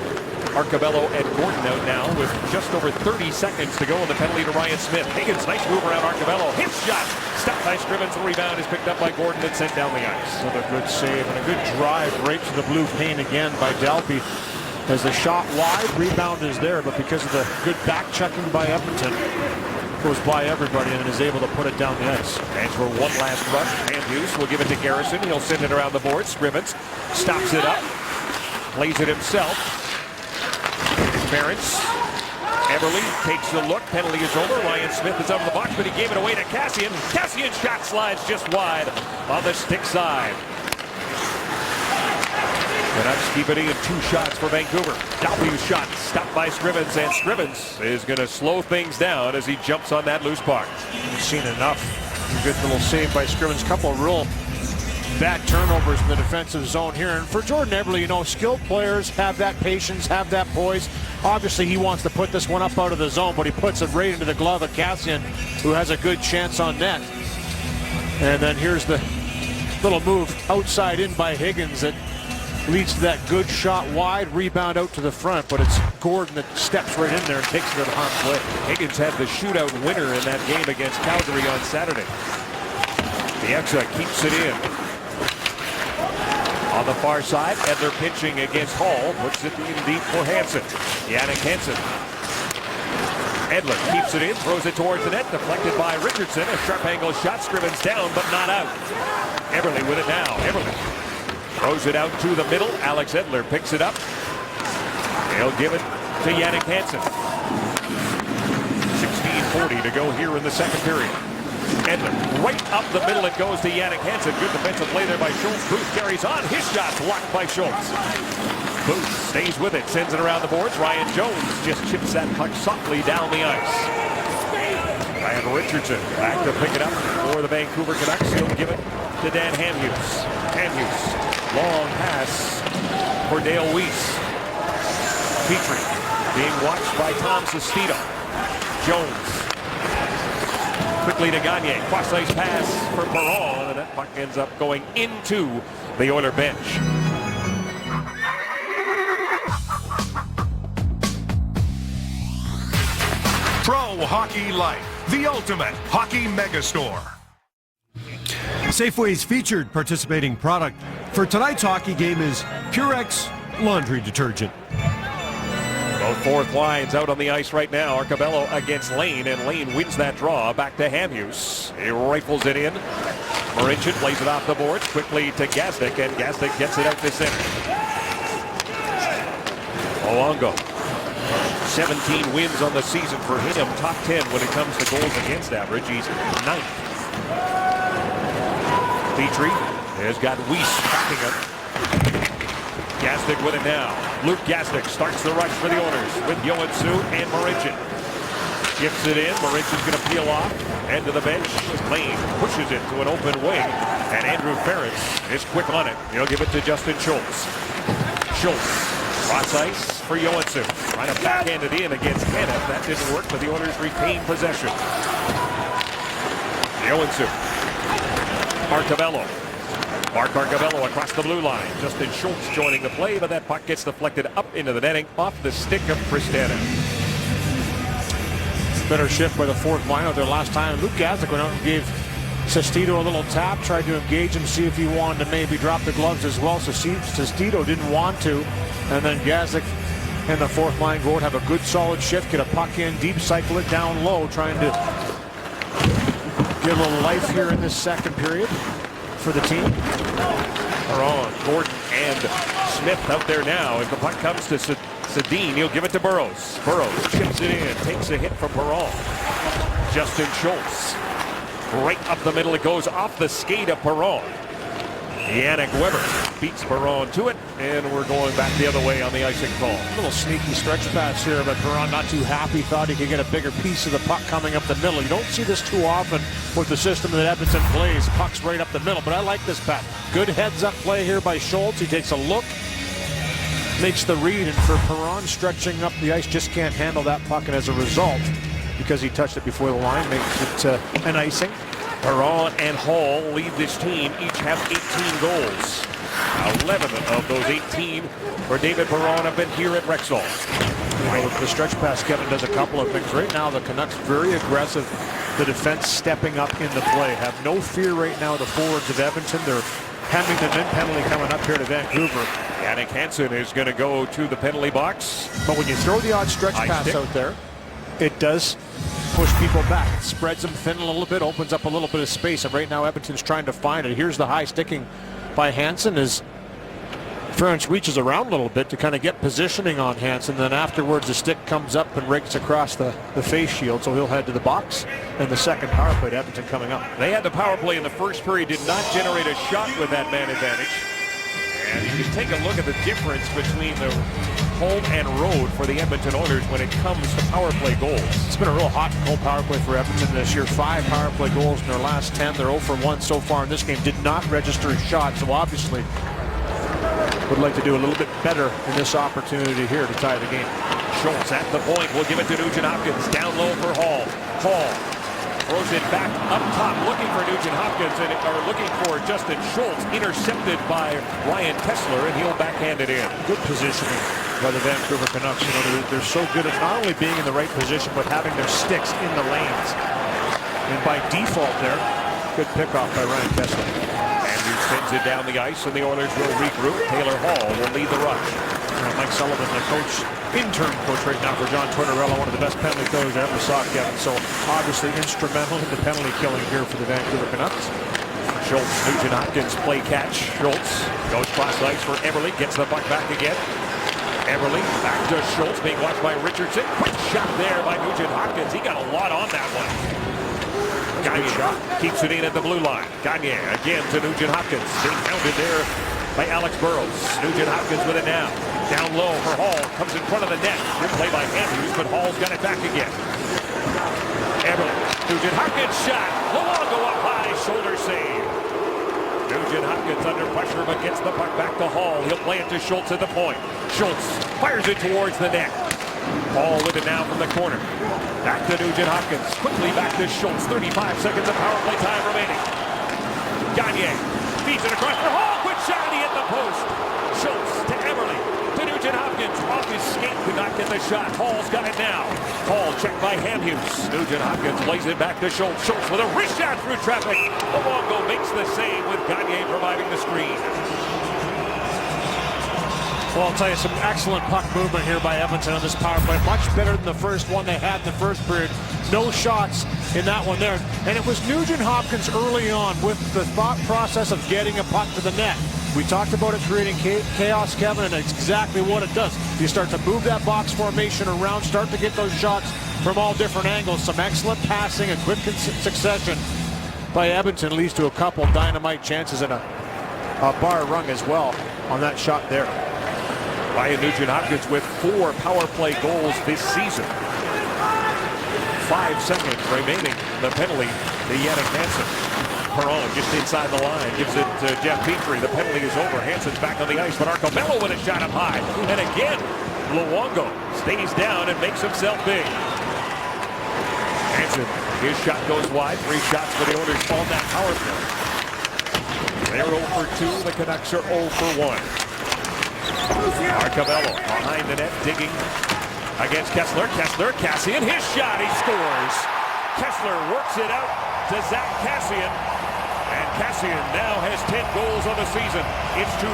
Arcabello and Gordon out now with just over 30 seconds to go in the penalty to Ryan Smith. Higgins, nice move around Arcabello. His shot. Stopped by Scrivens. The rebound is picked up by Gordon and sent down the ice. Another good save and a good drive right to the blue paint again by Delpy. As the shot wide, rebound is there, but because of the good back checking by Edmonton, goes by everybody and is able to put it down the ice. And for one last rush, Hamhuis will give it to Garrison. He'll send it around the board. Scrivens stops it up, plays it himself. Ferentz. Eberle takes a look. Penalty is over. Ryan Smith is out of the box, but he gave it away to Kassian. Kassian's shot slides just wide on the stick side. Canucks keep it in. 2 shots for Vancouver. W shot stopped by Scrivens, and Scrivens is going to slow things down as he jumps on that loose puck. You've seen enough. Good little save by Scrivens. Couple of real bad turnovers in the defensive zone here. And for Jordan Eberle, you know, skilled players have that patience, have that poise. Obviously, he wants to put this one up out of the zone, but he puts it right into the glove of Kassian, who has a good chance on net. And then here's the little move outside in by Higgins that leads to that good shot wide, rebound out to the front, but it's Gordon that steps right in there and takes it to the harm's way. Higgins had the shootout winner in that game against Calgary on Saturday. Bieksa keeps it in. On the far side, Edler pitching against Hall, puts it in deep for Hansen. Jannik Hansen. Edler keeps it in, throws it towards the net, deflected by Richardson. A sharp angle shot, Scrivens down, but not out. Eberle with it now. Eberle throws it out to the middle. Alex Edler picks it up. He'll give it to Jannik Hansen. 16:40 to go here in the second period. Edler right up the middle. It goes to Jannik Hansen. Good defensive play there by Schultz. Booth carries on. His shot blocked by Schultz. Booth stays with it. Sends it around the boards. Ryan Jones just chips that puck softly down the ice. Ryan Richardson back to pick it up for the Vancouver Canucks. He'll give it to Dan Hamhuis. Hamhuis. Long pass for Dale Weiss. Petrie being watched by Tom Sestito. Jones. Quickly to Gagne. Cross-ice pass for Perron, and that puck ends up going into the Oiler bench. Pro Hockey Life, the ultimate hockey megastore. Safeway's featured participating product for tonight's hockey game is Purex laundry detergent. Both fourth lines out on the ice right now. Arcabello against Lane, and Lane wins that draw. Back to Hamhuis. He rifles it in. Marincin plays it off the boards quickly to Gazdic, and Gazdic gets it out to center. Luongo. 17 wins on the season for him. Top 10 when it comes to goals against average. He's 9th. Petrie has got Weiss backing him. Gazdic with it now. Luke Gazdic starts the rush for the Oilers with Joensuu and Marincin. Gives it in. Marincin's going to peel off. End of the bench. Lane pushes it to an open wing. And Andrew Ference is quick on it. He'll give it to Justin Schultz. Schultz. Cross ice for Joensuu. Trying to backhand it in against Kenneth. That didn't work, but the Oilers retain possession. Joensuu. Arcabello. Mark Arcabello across the blue line. Justin Schultz joining the play, but that puck gets deflected up into the netting off the stick of Kristana. Better shift by the fourth line out there last time. Luke Gazdic went out and gave Sestito a little tap, tried to engage him, see if he wanted to maybe drop the gloves as well. Sestito didn't want to. And then Gazdic and the fourth line go out, have a good solid shift, get a puck in deep, cycle it down low, trying to give a little life here in this second period for the team. Perron, Gordon, and Smith out there now. If the puck comes to Sedin, he'll give it to Burrows. Burrows chips it in, takes a hit from Perron. Justin Schultz. Right up the middle, it goes off the skate of Perron. Yannick Weber beats Perron to it, and we're going back the other way on the icing call. A little sneaky stretch pass here, but Perron not too happy, thought he could get a bigger piece of the puck coming up the middle. You don't see this too often with the system that Edmonton plays. Puck's right up the middle, but I like this pass. Good heads-up play here by Schultz. He takes a look, makes the read, and for Perron stretching up the ice, just can't handle that puck, and as a result, because he touched it before the line, makes it an icing. Perron and Hall lead this team. Each have 18 goals. 11 of those 18 for David Perron have been here at Rexall. You know, the stretch pass, Kevin, does a couple of things. Right now, the Canucks very aggressive. The defense stepping up in the play. Have no fear right now, the forwards of Edmonton. They're hemming the min penalty coming up here to Vancouver. Jannik Hansen is going to go to the penalty box. But when you throw the odd stretch pass out there, it does push people back. It spreads them thin a little bit, opens up a little bit of space, and right now Edmonton's trying to find it. Here's the high sticking by Hansen as Ference reaches around a little bit to kind of get positioning on Hansen. Then afterwards the stick comes up and rakes across the face shield, so he'll head to the box. And the second power play to Edmonton coming up. They had the power play in the first period, did not generate a shot with that man advantage. And you can take a look at the difference between the home and road for the Edmonton Oilers when it comes to power play goals. It's been a real hot and cold power play for Edmonton this year. 5 power play goals in their last 10. They're 0 for 1 so far in this game. Did not register a shot, so obviously would like to do a little bit better in this opportunity here to tie the game. Schultz at the point. We'll give it to Nugent Hopkins. Down low for Hall. Hall throws it back up top, looking for Nugent Hopkins, or looking for Justin Schultz, intercepted by Ryan Kessler, and he'll backhand it in. Good positioning by the Vancouver Canucks. You know, they're so good at not only being in the right position, but having their sticks in the lanes. And by default there, good pickoff by Ryan Kessler. Andrews spins it down the ice, and the Oilers will regroup. Taylor Hall will lead the rush. Mike Sullivan, the intern coach right now for John Tortorella, one of the best penalty killers I ever saw, Kevin. So obviously instrumental in the penalty killing here for the Vancouver Canucks. Schultz, Nugent Hopkins play catch. Schultz goes cross ice for Eberle, gets the puck back again. Eberle back to Schultz, being watched by Richardson. Quick shot there by Nugent Hopkins. He got a lot on that one. Gagne keeps it in at the blue line. Gagne again to Nugent Hopkins. Being hounded there by Alex Burrows. Nugent Hopkins with it now. Down low for Hall. Comes in front of the net. Good play by Andrews, but Hall's got it back again. Eberle. Nugent Hopkins shot. Luongo up high. Shoulder save. Nugent Hopkins under pressure, but gets the puck back to Hall. He'll play it to Schultz at the point. Schultz fires it towards the net. Hall with it now from the corner. Back to Nugent Hopkins. Quickly back to Schultz. 35 seconds of power play time remaining. Gagne feeds it across for Hall. Quick shot. He hit the post. Schultz to Eberle. To Nugent Hopkins. Off his skate. Could not get the shot. Hall's got it now. Hall checked by Hamhuis. Nugent Hopkins plays it back to Schultz. Schultz with a wrist shot through traffic. Luongo makes the save with Gagne providing the screen. Well, I'll tell you, some excellent puck movement here by Edmonton on this power play. Much better than the first one they had in the first period. No shots in that one there. And it was Nugent Hopkins early on with the thought process of getting a puck to the net. We talked about it creating chaos, Kevin, and it's exactly what it does. You start to move that box formation around, start to get those shots from all different angles. Some excellent passing and quick succession by Edmonton leads to a couple dynamite chances and a bar rung as well on that shot there. Ryan Nugent Hopkins with 4 power play goals this season. 5 seconds remaining. The penalty to Jannik Hansen. Perron just inside the line. Gives it to Jeff Petrie. The penalty is over. Hansen's back on the ice, but Arcobello with a shot up high. And again, Luongo stays down and makes himself big. Hansen, his shot goes wide. 3 shots for the Oilers on that power play. They're 0 for 2. The Canucks are 0 for 1. Arcobello behind the net, digging against Kessler. Kassian, his shot, he scores. Kessler works it out to Zach Kassian. And Kassian now has 10 goals on the season. It's 2-0.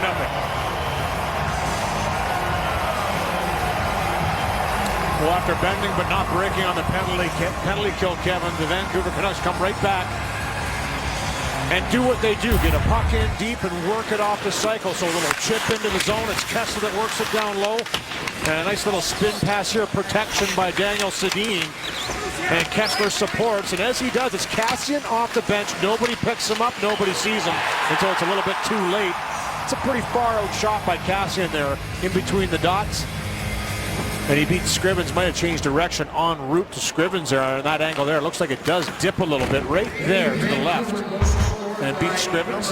Well, after bending but not breaking on the penalty kill, Kevin, the Vancouver Canucks come right back and do what they do. Get a puck in deep and work it off the cycle. So a little chip into the zone. It's Kessler that works it down low. And a nice little spin pass here. Protection by Daniel Sedin. And Kessler supports. And as he does, it's Kassian off the bench. Nobody picks him up. Nobody sees him until it's a little bit too late. It's a pretty far out shot by Kassian there in between the dots. And he beats Scrivens. Might have changed direction en route to Scrivens there on that angle there. It looks like it does dip a little bit right there to the left. And beats Scrivens.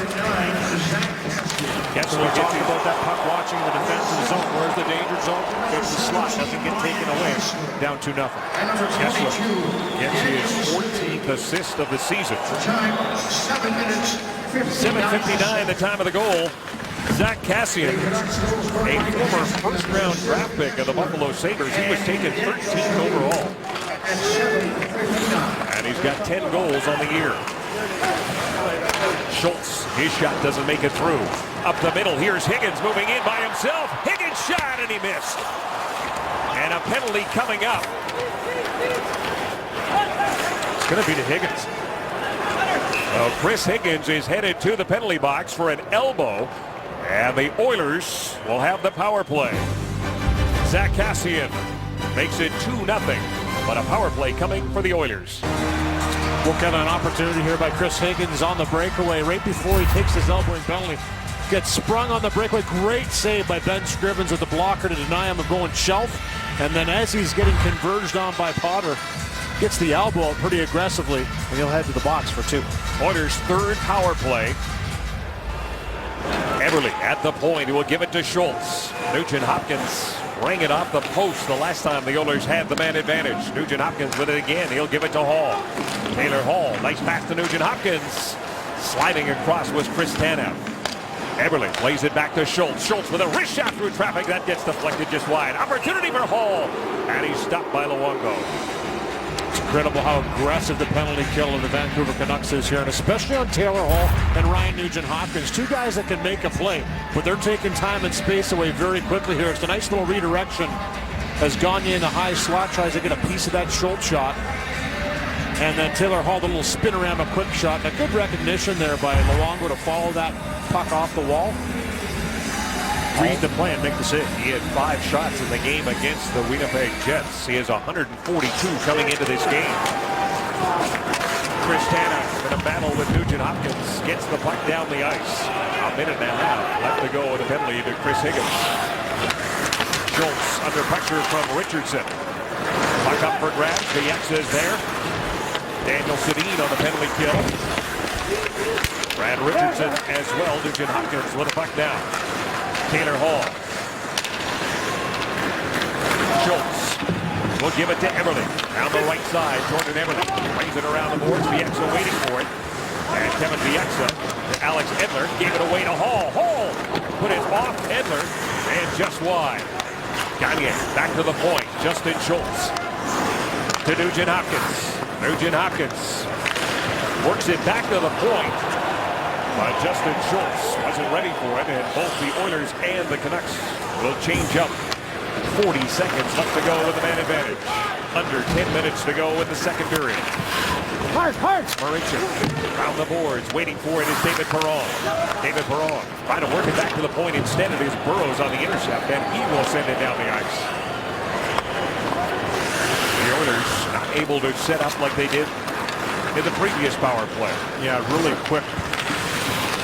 Kessler talking about that puck watching the defensive zone. Where's the danger zone? There's the slot. Doesn't get taken away. Down 2-0. Kessler gets his 14th assist of the season. 7:59, the time of the goal. Zach Kassian, a former first-round draft pick of the Buffalo Sabres. He was taken 13th overall. And he's got 10 goals on the year. Schultz, his shot doesn't make it through. Up the middle, here's Higgins moving in by himself. Higgins shot and he missed. And a penalty coming up. It's going to be to Higgins. Well, Chris Higgins is headed to the penalty box for an elbow. And the Oilers will have the power play. Zach Kassian makes it 2-0. But a power play coming for the Oilers. We'll get an opportunity here by Chris Higgins on the breakaway right before he takes his elbowing penalty. gets sprung on the breakaway. Great save by Ben Scrivens with the blocker to deny him of going shelf. And then as he's getting converged on by Potter, gets the elbow pretty aggressively, and he'll head to the box for 2. Oilers' third power play. Eberle at the point. He will give it to Schultz. Nugent Hopkins rang it off the post the last time the Oilers had the man advantage. Nugent Hopkins with it again. He'll give it to Hall. Taylor Hall. Nice pass to Nugent Hopkins. Sliding across was Chris Tanev. Eberle plays it back to Schultz. Schultz with a wrist shot through traffic. That gets deflected just wide. Opportunity for Hall. And he's stopped by Luongo. It's incredible how aggressive the penalty kill of the Vancouver Canucks is here, and especially on Taylor Hall and Ryan Nugent-Hopkins. 2 guys that can make a play, but they're taking time and space away very quickly here. It's a nice little redirection as Gagne in the high slot tries to get a piece of that Schultz shot. And then Taylor Hall, the little spin around, a quick shot. And a good recognition there by Luongo to follow that puck off the wall. Read the play and make the save. He had 5 shots in the game against the Winnipeg Jets. He has 142 coming into this game. Chris Tanev in a battle with Nugent Hopkins gets the puck down the ice. A minute and a half left to go with a penalty to Chris Higgins. Schultz under pressure from Richardson. Puck up for grabs. Bieksa is there. Daniel Sedin on the penalty kill. Brad Richardson as well. Nugent Hopkins with a puck down. Taylor Hall. Schultz will give it to Eberle. Down the right side, Jordan Eberle. Brings it around the boards. Bieksa waiting for it. And Kevin Bieksa to Alex Edler. Gave it away to Hall. Hall put it off Edler and just wide. Gagne back to the point. Justin Schultz to Nugent Hopkins. Nugent Hopkins works it back to the point. But Justin Schultz wasn't ready for it, and both the Oilers and the Canucks will change up. 40 seconds left to go with the man advantage. Under 10 minutes to go in the second period. Mauricio around the boards, waiting for it is David Perron. David Perron trying to work it back to the point. Instead it is Burrows on the intercept, and he will send it down the ice. The Oilers not able to set up like they did in the previous power play. Yeah, really quick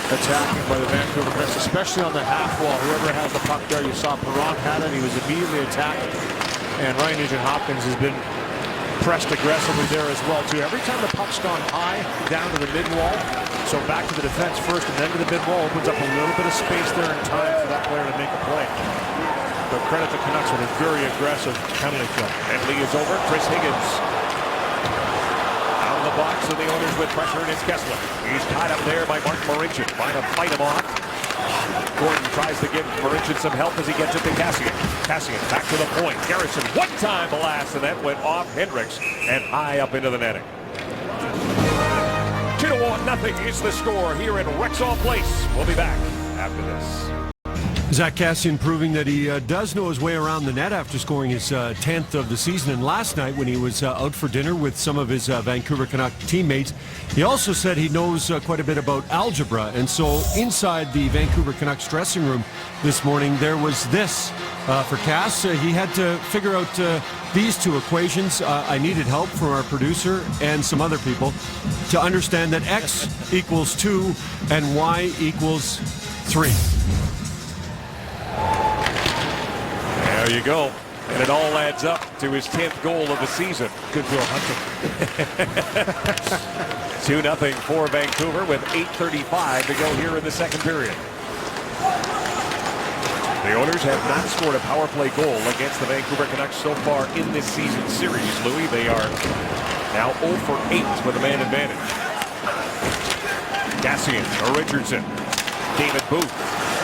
attacking by the Vancouver Canucks, especially on the half wall. Whoever has the puck there, you saw Perron had it. He was immediately attacking. And Ryan Nugent-Hopkins has been pressed aggressively there as well, too. Every time the puck's gone high, down to the mid-wall, so back to the defense first and then to the mid-wall, opens up a little bit of space there in time for that player to make a play. But credit the Canucks with a very aggressive penalty kill. Penalty is over. Chris Higgins out of the box, and the Oilers with pressure, and it's Kessler. He's tied up there by Mark Marincin. Trying to fight him off. Gordon tries to give Marincin some help as he gets it to Kassian. Kassian back to the point. Garrison one-time blast, and that went off Hendricks and high up into the netting. 2-0 is the score here at Rexall Place. We'll be back after this. Zach Kassian proving that he does know his way around the net after scoring his 10th of the season. And last night when he was out for dinner with some of his Vancouver Canuck teammates, he also said he knows quite a bit about algebra. And so inside the Vancouver Canucks dressing room this morning, there was this for Cass. He had to figure out these 2 equations. I needed help from our producer and some other people to understand that X equals 2 and Y equals 3. There you go. And it all adds up to his 10th goal of the season. Good Bill Hunter. 2-0 for Vancouver with 8:35 to go here in the second period. The Oilers have not scored a power play goal against the Vancouver Canucks so far in this season series. Louis, they are now 0 for 8 with a man advantage. Kassian or Richardson. David Booth.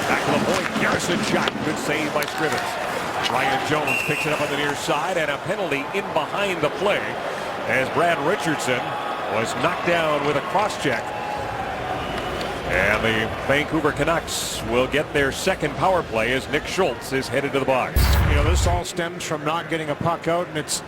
Back to the point. Garrison shot. Good save by Scrivens. Ryan Jones picks it up on the near side, and a penalty in behind the play as Brad Richardson was knocked down with a cross-check. And the Vancouver Canucks will get their second power play as Nick Schultz is headed to the box. You know, this all stems from not getting a puck out, and it's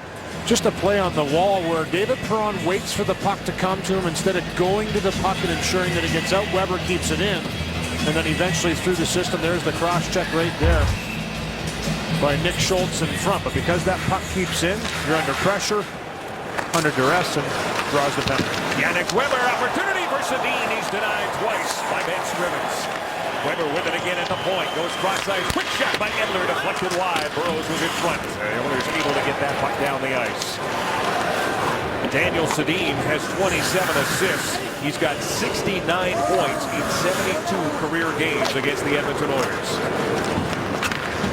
just a play on the wall where David Perron waits for the puck to come to him instead of going to the puck and ensuring that it gets out. Weber keeps it in, and then eventually through the system, there's the cross-check right there by Nick Schultz in front. But because that puck keeps in, you're under pressure, under duress, and draws the penalty. Yannick Weber, opportunity for Sedin. He's denied twice by Ben Scrivens. Weber with it again at the point. Goes cross ice. Quick shot by Edler. Deflected wide. Burroughs was in front. The Oilers able to get that puck down the ice. Daniel Sedin has 27 assists. He's got 69 points in 72 career games against the Edmonton Oilers.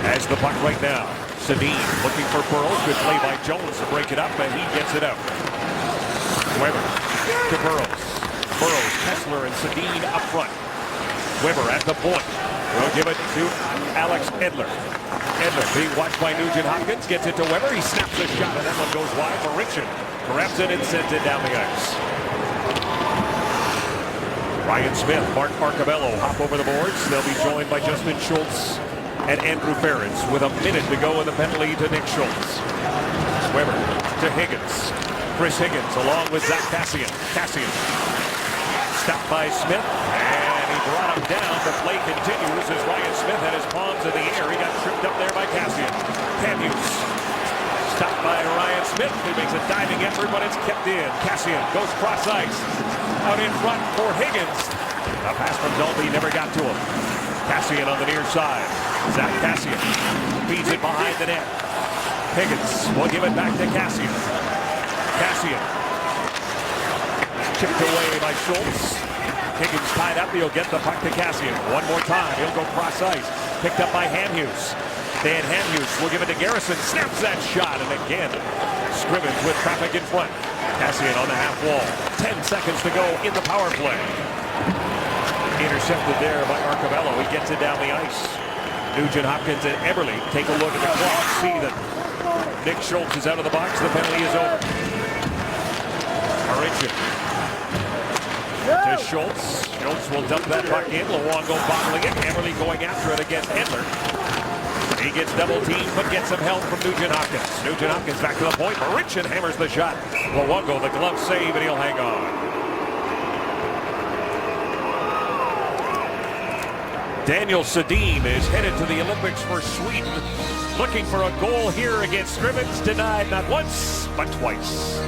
As the puck right now. Sedin looking for Burroughs. Good play by Jones to break it up, and he gets it out. Weber to Burroughs. Burroughs, Kessler, and Sedin up front. Weber at the point. We'll give it to Alex Edler. Edler being watched by Nugent Hopkins. Gets it to Weber. He snaps a shot, and that one goes wide for Richard. Grabs it and sends it down the ice. Ryan Smith, Mark Arcabello hop over the boards. They'll be joined by Justin Schultz and Andrew Ferentz with a minute to go in the penalty to Nick Schultz. Weber to Higgins. Chris Higgins along with Zach Kassian. Kassian stopped by Smith, and he brought him down. The play continues as Ryan Smith had his palms in the air. He got tripped up there by Kassian. Hamhuis stopped by Ryan Smith, who makes a diving effort, but it's kept in. Kassian goes cross ice. Out in front for Higgins. A pass from Dalby never got to him. Kassian on the near side. Zach Kassian feeds it behind the net. Higgins will give it back to Kassian. Kassian chipped away by Schultz. Higgins tied up. He'll get the puck to Kassian. One more time. He'll go cross ice. Picked up by Hamhuis. Dan Hamhuis will give it to Garrison. Snaps that shot. And again, Scrimmage with traffic in front. Kassian on the half wall. 10 seconds to go in the power play. Intercepted there by Arcabello. He gets it down the ice. Nugent Hopkins and Eberle take a look at the clock. See that Nick Schultz is out of the box. The penalty is over. Marincin to Schultz. Schultz will dump that puck in. Luongo bottling it. Eberle going after it against Edler. He gets double teamed, but gets some help from Nugent Hopkins. Nugent Hopkins back to the point. Marincin hammers the shot. Luongo, the glove save, and he'll hang on. Daniel Sedin is headed to the Olympics for Sweden. Looking for a goal here against Scrimmage. Denied not once, but twice.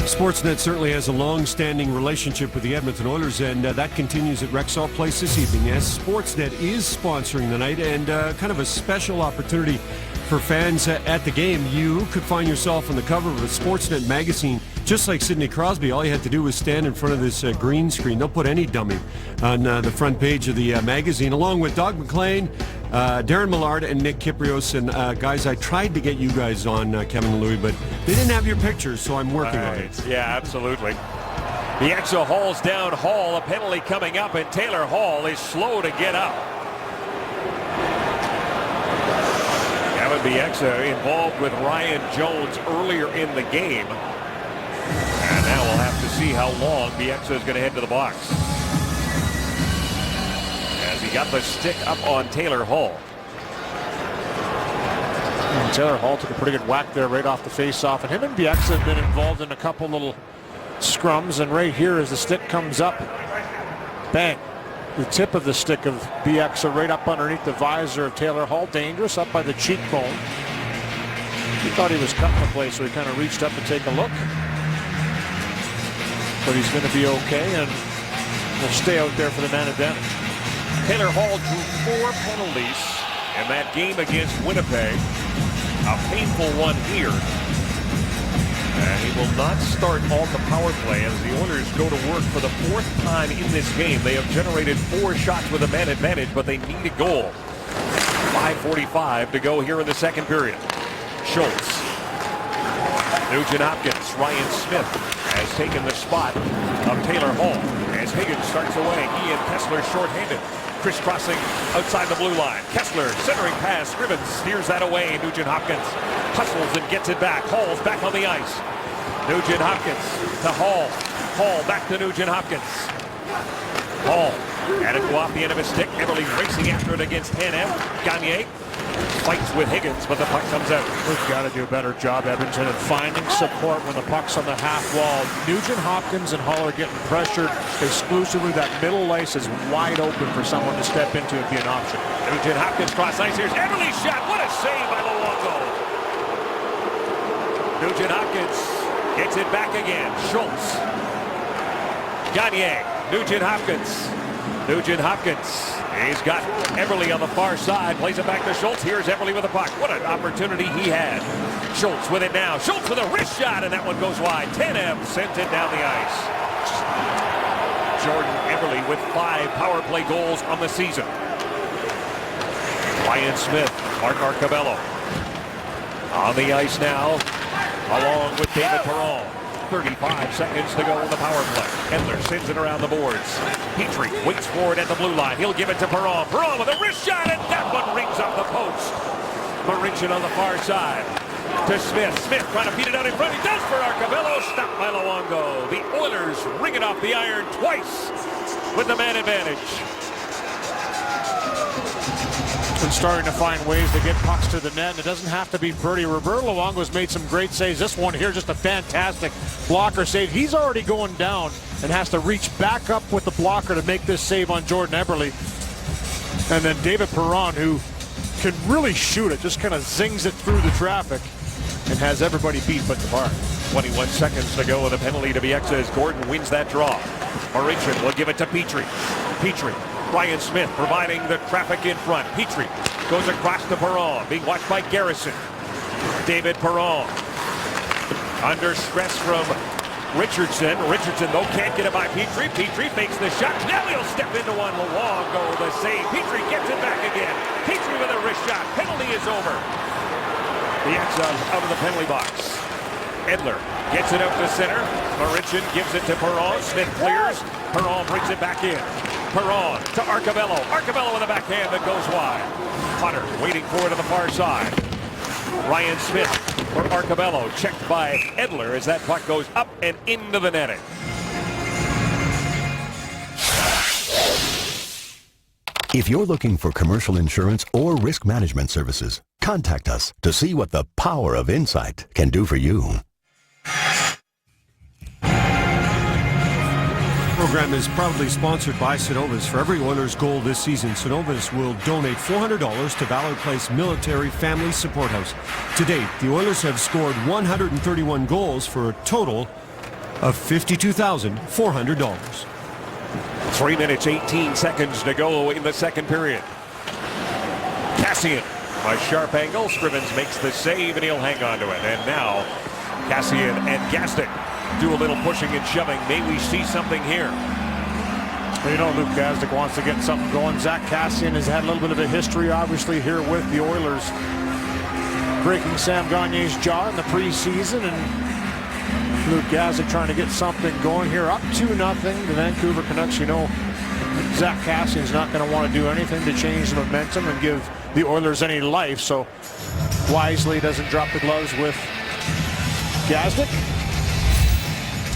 Sportsnet certainly has a long-standing relationship with the Edmonton Oilers, and that continues at Rexall Place this evening. As Sportsnet is sponsoring the night, and kind of a special opportunity for fans at the game. You could find yourself on the cover of a Sportsnet magazine, just like Sidney Crosby. All you had to do was stand in front of this green screen. They'll put any dummy on the front page of the magazine, along with Doug McLean, Darren Millard, and Nick Kyprios. And guys, I tried to get you guys on, Kevin and Louie, but they didn't have your pictures, so I'm working on it. Yeah, absolutely. The Exo hauls down Hall. A penalty coming up, and Taylor Hall is slow to get up. Kevin Bieksa involved with Ryan Jones earlier in the game. And now we'll have to see how long Bieksa is going to head to the box. As he got the stick up on Taylor Hall. And Taylor Hall took a pretty good whack there right off the face-off. And him and Bieksa have been involved in a couple little scrums. And right here as the stick comes up, bang. The tip of the stick of Bieksa right up underneath the visor of Taylor Hall. Dangerous up by the cheekbone. He thought he was cutting the play, so he kind of reached up to take a look. But he's going to be okay, and will stay out there for the man advantage. Taylor Hall drew 4 penalties in that game against Winnipeg. A painful one here. And he will not start on the power play as the Oilers go to work for the 4th time in this game. They have generated 4 shots with a man advantage, but they need a goal. 5:45 to go here in the second period. Schultz. Nugent Hopkins. Ryan Smith has taken the spot of Taylor Hall as Higgins starts away. He and Kessler shorthanded. Crisscrossing outside the blue line. Kessler centering pass. Scrivens steers that away. Nugent Hopkins hustles and gets it back. Hall's back on the ice. Nugent Hopkins to Hall. Hall back to Nugent Hopkins. Hall had it go off the end of his stick. Eberle racing after it against Tanev. Gagne fights with Higgins, but the puck comes out. We've got to do a better job, Edmonton, of finding support when the puck's on the half wall. Nugent Hopkins and Hall are getting pressured exclusively. That middle ice is wide open for someone to step into and be an option. Nugent Hopkins cross ice. Here's Eberle's shot. What a save by Luongo. Nugent Hopkins gets it back again. Schultz. Gagne. Nugent Hopkins. Nugent Hopkins He's got Eberle on the far side, plays it back to Schultz. Here's Eberle with the puck. What an opportunity he had. Schultz with it now. Schultz with a wrist shot, and that one goes wide. 10M sent it down the ice. Jordan Eberle with 5 power play goals on the season. Ryan Smith, Mark Arcabello on the ice now, along with David Perron. 35 seconds to go in the power play. Edler sends it around the boards. Petrie waits for it at the blue line. He'll give it to Perron. Perron with a wrist shot, and that one rings off the post. Marincin on the far side to Smith. Smith trying to beat it out in front. He does for Arcabello. Stopped by Luongo. The Oilers ring it off the iron twice with the man advantage. And starting to find ways to get pucks to the net. And it doesn't have to be pretty. Roberto Luongo's made some great saves. This one here, just a fantastic blocker save. He's already going down and has to reach back up with the blocker to make this save on Jordan Eberle. And then David Perron, who can really shoot it, just kind of zings it through the traffic and has everybody beat but the bar. 21 seconds to go with a penalty to be X's. Gordon wins that draw. Marincin will give it to Petrie. Petrie. Ryan Smith providing the traffic in front. Petrie goes across to Perron, being watched by Garrison. David Perron under stress from Richardson. Richardson, though, can't get it by Petrie. Petrie fakes the shot. Now he'll step into one. Luongo the save. Petrie gets it back again. Petrie with a wrist shot. Penalty is over. The X out of the penalty box. Edler gets it out to center. Marincin gives it to Perron. Smith clears. Perron brings it back in. Perron to Arcabello. Arcabello with a backhand that goes wide. Potter waiting for it on the far side. Ryan Smith for Arcabello. Checked by Edler as that puck goes up and into the netting. If you're looking for commercial insurance or risk management services, contact us to see what the power of insight can do for you. The program is proudly sponsored by Synovus. For every Oilers goal this season, Synovus will donate $400 to Valor Place Military Family Support House. To date, the Oilers have scored 131 goals for a total of $52,400. 3 minutes, 18 seconds to go in the second period. Kassian, by sharp angle. Scrivens makes the save, and he'll hang on to it. And now, Kassian and Gazdic do a little pushing and shoving. May we see something here? Well, you know, Luke Gazdic wants to get something going. Zach Kassian has had a little bit of a history, obviously, here with the Oilers, breaking Sam Gagner's jaw in the preseason, and Luke Gazdic trying to get something going here. Up 2-0. The Vancouver Canucks, you know, Zach Kassian's not going to want to do anything to change the momentum and give the Oilers any life, so wisely doesn't drop the gloves with Gazdic.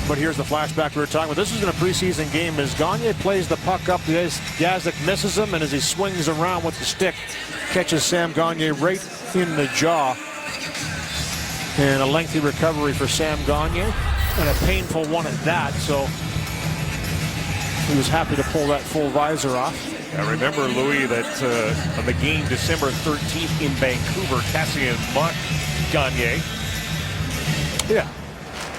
But here's the flashback we were talking about. This is in a preseason game as Gagner plays the puck up. Gazdic misses him, and as he swings around with the stick, catches Sam Gagner right in the jaw. And a lengthy recovery for Sam Gagner, and a painful one at that, so he was happy to pull that full visor off. I remember, Louis, that on the game December 13th in Vancouver, Kassian mocked Gagner. Yeah.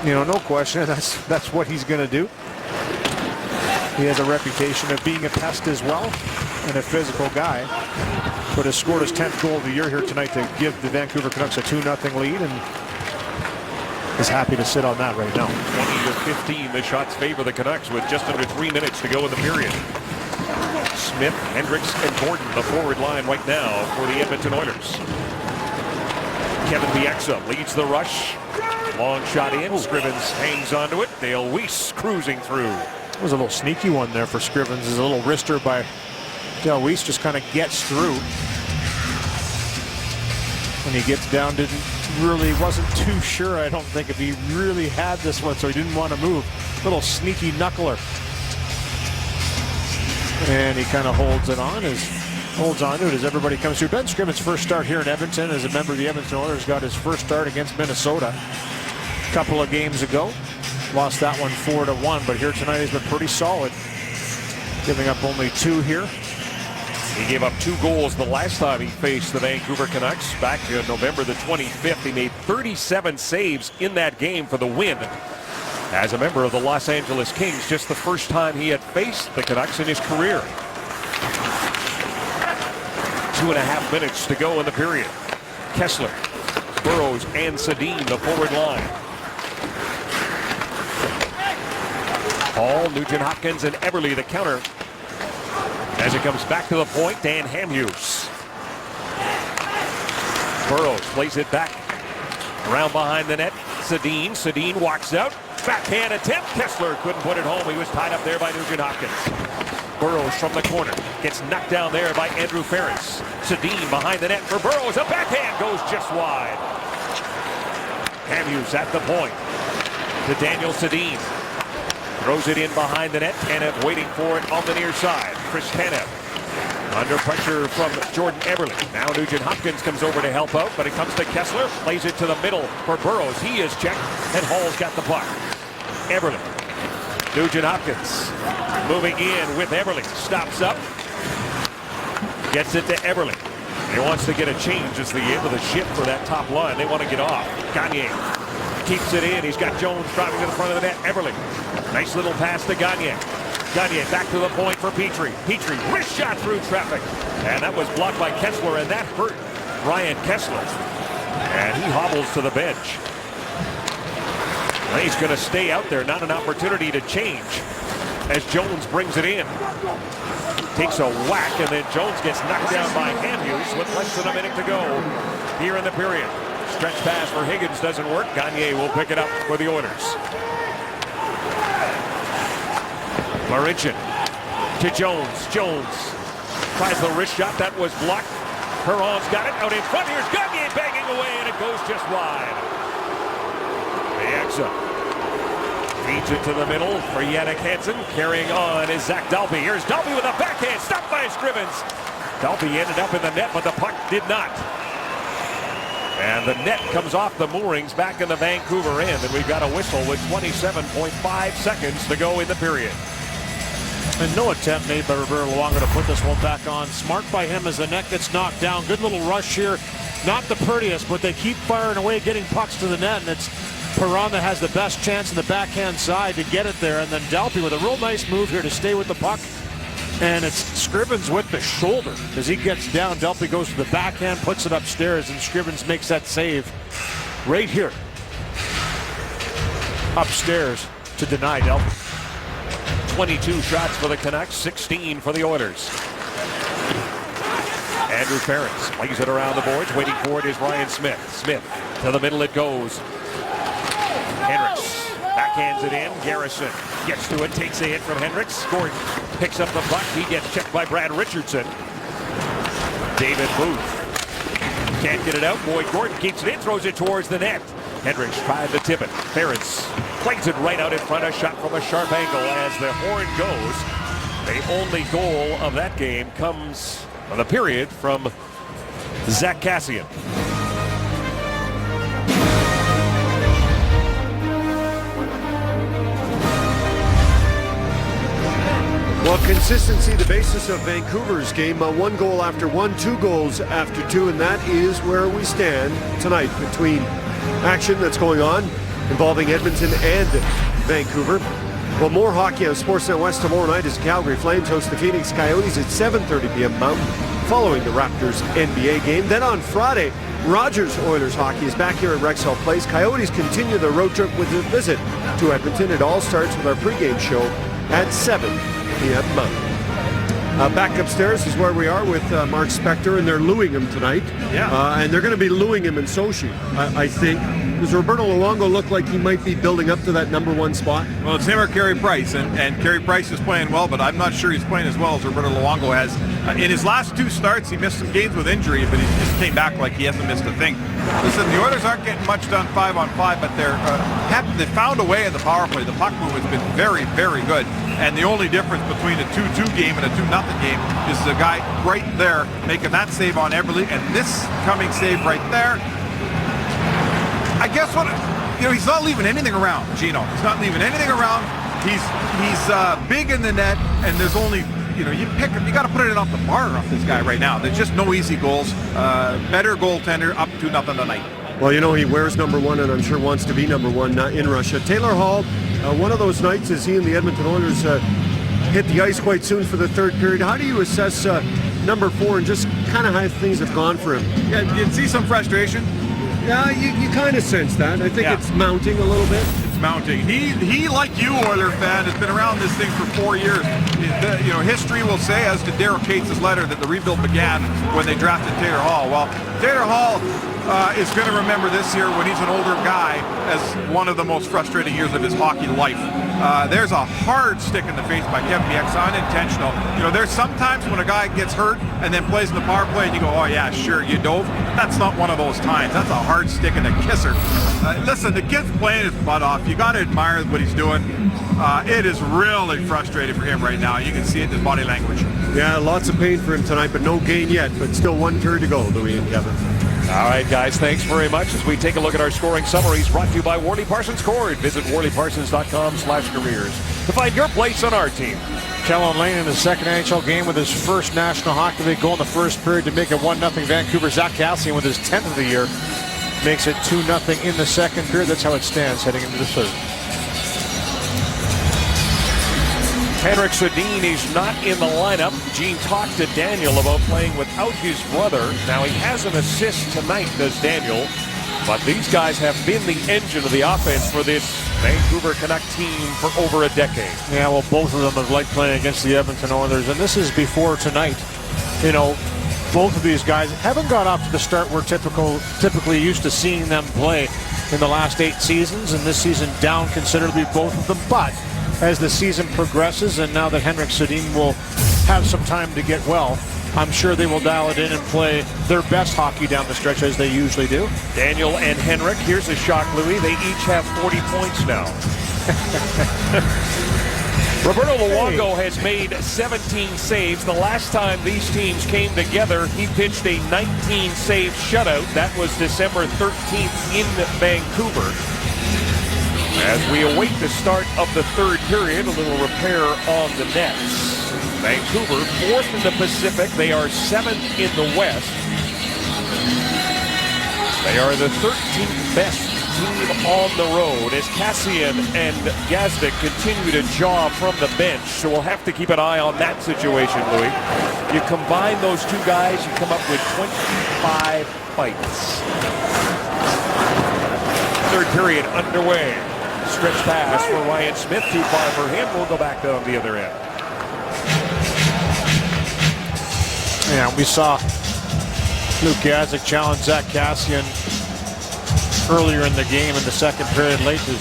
You know, no question. That's what he's going to do. He has a reputation of being a pest as well, and a physical guy. But has scored his 10th goal of the year here tonight to give the Vancouver Canucks a 2-0 lead, and is happy to sit on that right now. 20-15, the shots favor the Canucks with just under 3 minutes to go in the period. Smith, Hendricks, and Gordon, the forward line right now for the Edmonton Oilers. Kevin Bieksa leads the rush. Long shot in. Scrivens hangs onto it. Dale Weiss cruising through. It was a little sneaky one there for Scrivens. There's a little wrister by Dale Weiss, just kind of gets through. When he gets down, wasn't too sure, I don't think, if he really had this one, so he didn't want to move. Little sneaky knuckler. And he kind of holds on to it as everybody comes through. Ben Scrivens' first start here in Edmonton as a member of the Edmonton Oilers, got his first start against Minnesota a couple of games ago. Lost that one 4-1, but here tonight he's been pretty solid, giving up only 2 here. He gave up 2 goals the last time he faced the Vancouver Canucks back in November the 25th. He made 37 saves in that game for the win. As a member of the Los Angeles Kings, just the first time he had faced the Canucks in his career. 2.5 minutes to go in the period. Kessler, Burrows, and Sedin, the forward line. Hall, Nugent-Hopkins, and Eberle the counter. As it comes back to the point, Dan Hamhuis. Burrows plays it back around behind the net. Sedin walks out. Backhand attempt. Kessler couldn't put it home. He was tied up there by Nugent-Hopkins. Burrows from the corner. Gets knocked down there by Andrew Ferris. Sedin behind the net for Burrows. A backhand goes just wide. Hamhuis at the point to Daniel Sedin. Throws it in behind the net. Tanev waiting for it on the near side. Chris Tanev under pressure from Jordan Eberle. Now Nugent-Hopkins comes over to help out, but it comes to Kessler. Plays it to the middle for Burrows. He is checked, and Hall's got the puck. Eberle. Nugent-Hopkins moving in with Eberle. Stops up. Gets it to Eberle. He wants to get a change as the end of the shift for that top line. They want to get off. Gagne keeps it in. He's got Jones driving to the front of the net. Eberle. Nice little pass to Gagne. Gagne back to the point for Petrie. Petrie, wrist shot through traffic. And that was blocked by Kessler, and that hurt Ryan Kessler. And he hobbles to the bench. He's going to stay out there. Not an opportunity to change as Jones brings it in. Takes a whack, and then Jones gets knocked down by Hamhuis with less than a minute to go here in the period. Stretch pass for Higgins doesn't work. Gagne will pick it up for the Oilers. Marincin to Jones. Jones tries the wrist shot. That was blocked. Perron's got it out in front. Here's Gagne banging away, and it goes just wide. Bieksa feeds it to the middle for Jannik Hansen. Carrying on is Zach Dalby. Here's Dalby with a backhand. Stopped by Scrivens. Dalby ended up in the net, but the puck did not. And the net comes off the moorings back in the Vancouver end, and we've got a whistle with 27.5 seconds to go in the period. And no attempt made by Roberto Luongo to put this one back on. Smart by him as the net gets knocked down. Good little rush here. Not the prettiest, but they keep firing away, getting pucks to the net, and it's Perron that has the best chance in the backhand side to get it there. And then Dalby with a real nice move here to stay with the puck. And it's Scrivens with the shoulder. As he gets down, Dalby goes to the backhand, puts it upstairs, and Scrivens makes that save right here. Upstairs to deny Dalby. 22 shots for the Canucks, 16 for the Oilers. Andrew Ferris plays it around the boards. Waiting for it is Ryan Smith. Smith to the middle it goes. Hendricks backhands it in. Garrison gets to it, takes a hit from Hendricks. Gordon picks up the puck. He gets checked by Brad Richardson. David Booth can't get it out. Boyd Gordon keeps it in, throws it towards the net. Hendricks tried to tip it. Ferris plays it right out in front. A shot from a sharp angle as the horn goes. The only goal of that game comes on the period from Zach Kassian. Well, consistency, the basis of Vancouver's game. 1 goal after 1, 2 goals after 2, and that is where we stand tonight between action that's going on involving Edmonton and Vancouver. Well, more hockey on Sportsnet West tomorrow night as Calgary Flames host the Phoenix Coyotes at 7:30 p.m. Mountain following the Raptors NBA game. Then on Friday, Rogers Oilers hockey is back here at Rexall Place. Coyotes continue their road trip with a visit to Edmonton. It all starts with our pregame show at 7 p.m. Mountain. Back upstairs is where we are with Mark Spector, and they're looing him tonight. Yeah. And they're going to be looing him in Sochi, I think. Does Roberto Luongo look like he might be building up to that number 1 spot? Well, it's him or Carey Price, and Carey Price is playing well, but I'm not sure he's playing as well as Roberto Luongo has. In his last 2 starts, he missed some games with injury, but he just came back like he hasn't missed a thing. Listen, the Oilers aren't getting much done 5-on-5, but they found a way in the power play. The puck move has been very, very good. And the only difference between a 2-2 game and a 2-0 game is the guy right there making that save on Eberle, and this coming save right there. I guess he's not leaving anything around, Gino. He's not leaving anything around. He's big in the net, and there's only, you got to put it off the bar off this guy right now. There's just no easy goals. Better goaltender, up 2-0 tonight. Well, he wears number 1, and I'm sure wants to be number 1 in Russia. Taylor Hall, one of those nights as he and the Edmonton Oilers hit the ice quite soon for the third period. How do you assess number 4 and just kind of how things have gone for him. Yeah, you see some frustration. Yeah, you kind of sense that. I think it's mounting a little bit. It's mounting. He, like you, Oiler fan, has been around this thing for 4 years. You know, history will say, as to Daryl Cates' letter, that the rebuild began when they drafted Taylor Hall. Well, Taylor Hall is going to remember this year, when he's an older guy, as one of the most frustrating years of his hockey life. There's a hard stick in the face by Kevin Bieksa, unintentional. You know, there's sometimes when a guy gets hurt and then plays in the power play and you go, oh yeah, sure, you dove. That's not one of those times. That's a hard stick and a kisser. Listen, the kid's playing his butt off. You got to admire what he's doing. It is really frustrating for him right now. You can see it in his body language. Yeah, lots of pain for him tonight, but no gain yet. But still 1 turn to go, Louis and Kevin. All right, guys, thanks very much. As we take a look at our scoring summaries brought to you by Worley Parsons Cord. Visit WorleyParsons.com/careers to find your place on our team. Kellen Lane in his second NHL game with his first National Hockey League goal in the first period to make it 1-0 Vancouver. Zach Kassian with his 10th of the year makes it 2-0 in the second period. That's how it stands heading into the third. Henrik Sedin is not in the lineup. Gene talked to Daniel about playing without his brother. Now, he has an assist tonight, does Daniel. But these guys have been the engine of the offense for this Vancouver Canuck team for over a decade. Yeah, well, both of them have liked playing against the Edmonton Oilers, and this is before tonight. You know, both of these guys haven't got off to the start we're typically used to seeing them play in the last 8 seasons, and this season down considerably, both of them. But as the season progresses, and now that Henrik Sedin will have some time to get well, I'm sure they will dial it in and play their best hockey down the stretch as they usually do. Daniel and Henrik, here's a shock, Louis. They each have 40 points now. Roberto Luongo has made 17 saves. The last time these teams came together, he pitched a 19-save shutout. That was December 13th in Vancouver. As we await the start of the third period, a little repair on the nets. Vancouver, 4th in the Pacific. They are 7th in the West. They are the 13th best team on the road as Kassian and Gazdic continue to jaw from the bench. So we'll have to keep an eye on that situation, Louis. You combine those two guys, you come up with 25 fights. Third period underway. Stretch pass for Ryan Smith. Too far for him. We'll go back down the other end. Yeah, we saw Luke Gazdic challenge Zach Kassian earlier in the game in the second period, late to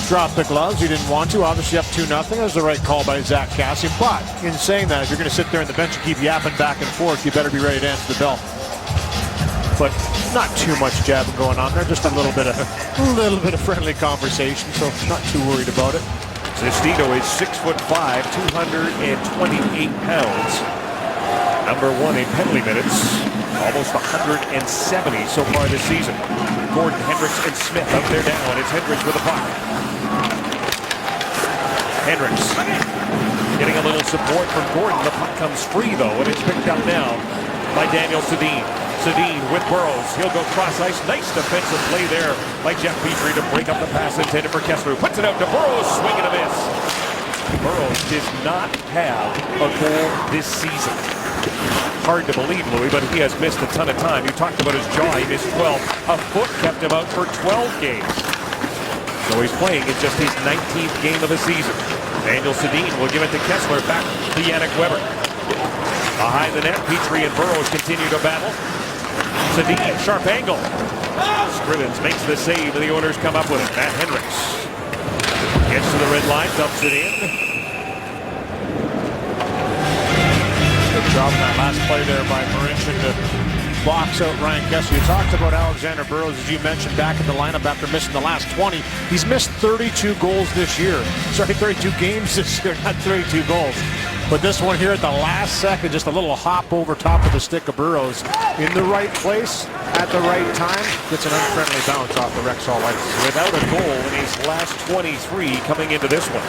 drop the gloves. He didn't want to. Obviously up 2-0. That was the right call by Zach Kassian. But in saying that, if you're going to sit there on the bench and keep yapping back and forth, you better be ready to answer the bell. But not too much jabbing going on there. Just a little bit of friendly conversation. So not too worried about it. Sestito is 6'5", 228 pounds. Number 1 in penalty minutes. Almost 170 so far this season. Gordon, Hendricks, and Smith out there now, and it's Hendricks with the puck. Hendricks getting a little support from Gordon. The puck comes free, though, and it's picked up now by Daniel Sedin. Sedin with Burrows. He'll go cross ice. Nice defensive play there by Jeff Petrie to break up the pass intended for Kessler. Puts it out to Burrows. Swing and a miss. Burrows did not have a goal this season. Hard to believe, Louis, but he has missed a ton of time. You talked about his jaw. He missed 12. A foot kept him out for 12 games. So he's playing in just his 19th game of the season. Daniel Sedin will give it to Kessler. Back to Yannick Weber. Behind the net, Petrie and Burrows continue to battle. Sedin, sharp angle. Scrivens makes the save, and the Oilers come up with it. Matt Hendricks gets to the red line, dumps it in. Good job on that last play there by Marincin to box out Ryan Kessler. You talked about Alexander Burrows, as you mentioned, back in the lineup after missing the last 20. He's missed 32 goals this year. Sorry, 32 games this year, not 32 goals. But this one here at the last second, just a little hop over top of the stick of Burrows in the right place at the right time. Gets an unfriendly bounce off the Rexall ice. Without a goal in his last 23 coming into this one.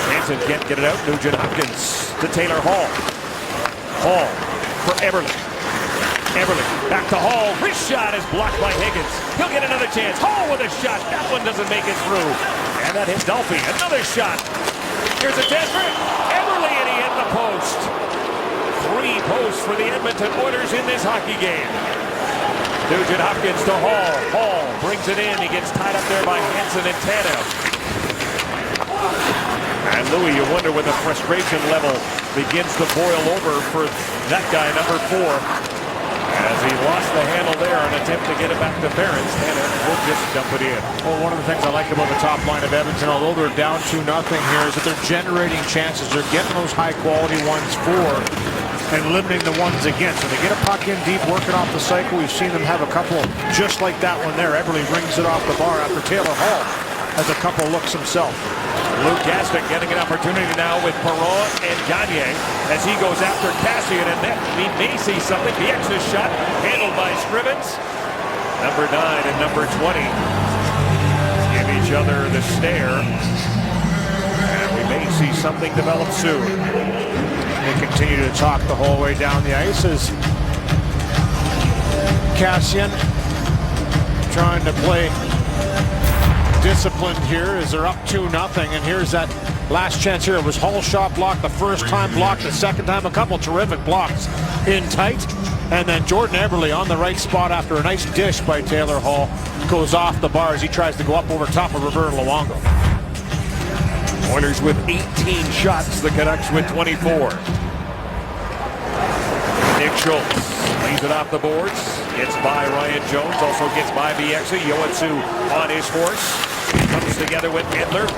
Hansen can't get it out. Nugent Hopkins to Taylor Hall. Hall for Eberle. Eberle back to Hall. His shot is blocked by Higgins. He'll get another chance. Hall with a shot. That one doesn't make it through. And that hit Dolphy. Another shot. Here's a chance for Eberle post. 3 posts for the Edmonton Oilers in this hockey game. Nugent Hopkins to Hall. Hall brings it in. He gets tied up there by Hansen and Tanev. And Louis, you wonder when the frustration level begins to boil over for that guy, number 4. As he lost the handle there, an attempt to get it back to Ference. Tanev will just dump it in. Well, one of the things I like about the top line of Edmonton, although they're down 2-0 here, is that they're generating chances. They're getting those high-quality ones for and limiting the ones against. When they get a puck in deep, working off the cycle, we've seen them have a couple just like that one there. Eberle rings it off the bar after Taylor Hall has a couple looks himself. Luke Gaston getting an opportunity now with Perron and Gagne as he goes after Cassian, and then we may see something. The extra shot handled by Scrivens. Number 9 and number 20 give each other the stare, and we may see something develop soon. They continue to talk the whole way down the ice as Cassian trying to play disciplined here as they're up 2-0, and here's that last chance here. It was Hall's shot blocked the first time, blocked the second time, a couple terrific blocks in tight, and then Jordan Eberle on the right spot after a nice dish by Taylor Hall goes off the bar as he tries to go up over top of Roberto Luongo. Oilers with 18 shots, the Canucks with 24. Nick Schultz lays it off the boards, gets by Ryan Jones, also gets by Bieksa. Yoansu on his horse, comes together with Edler.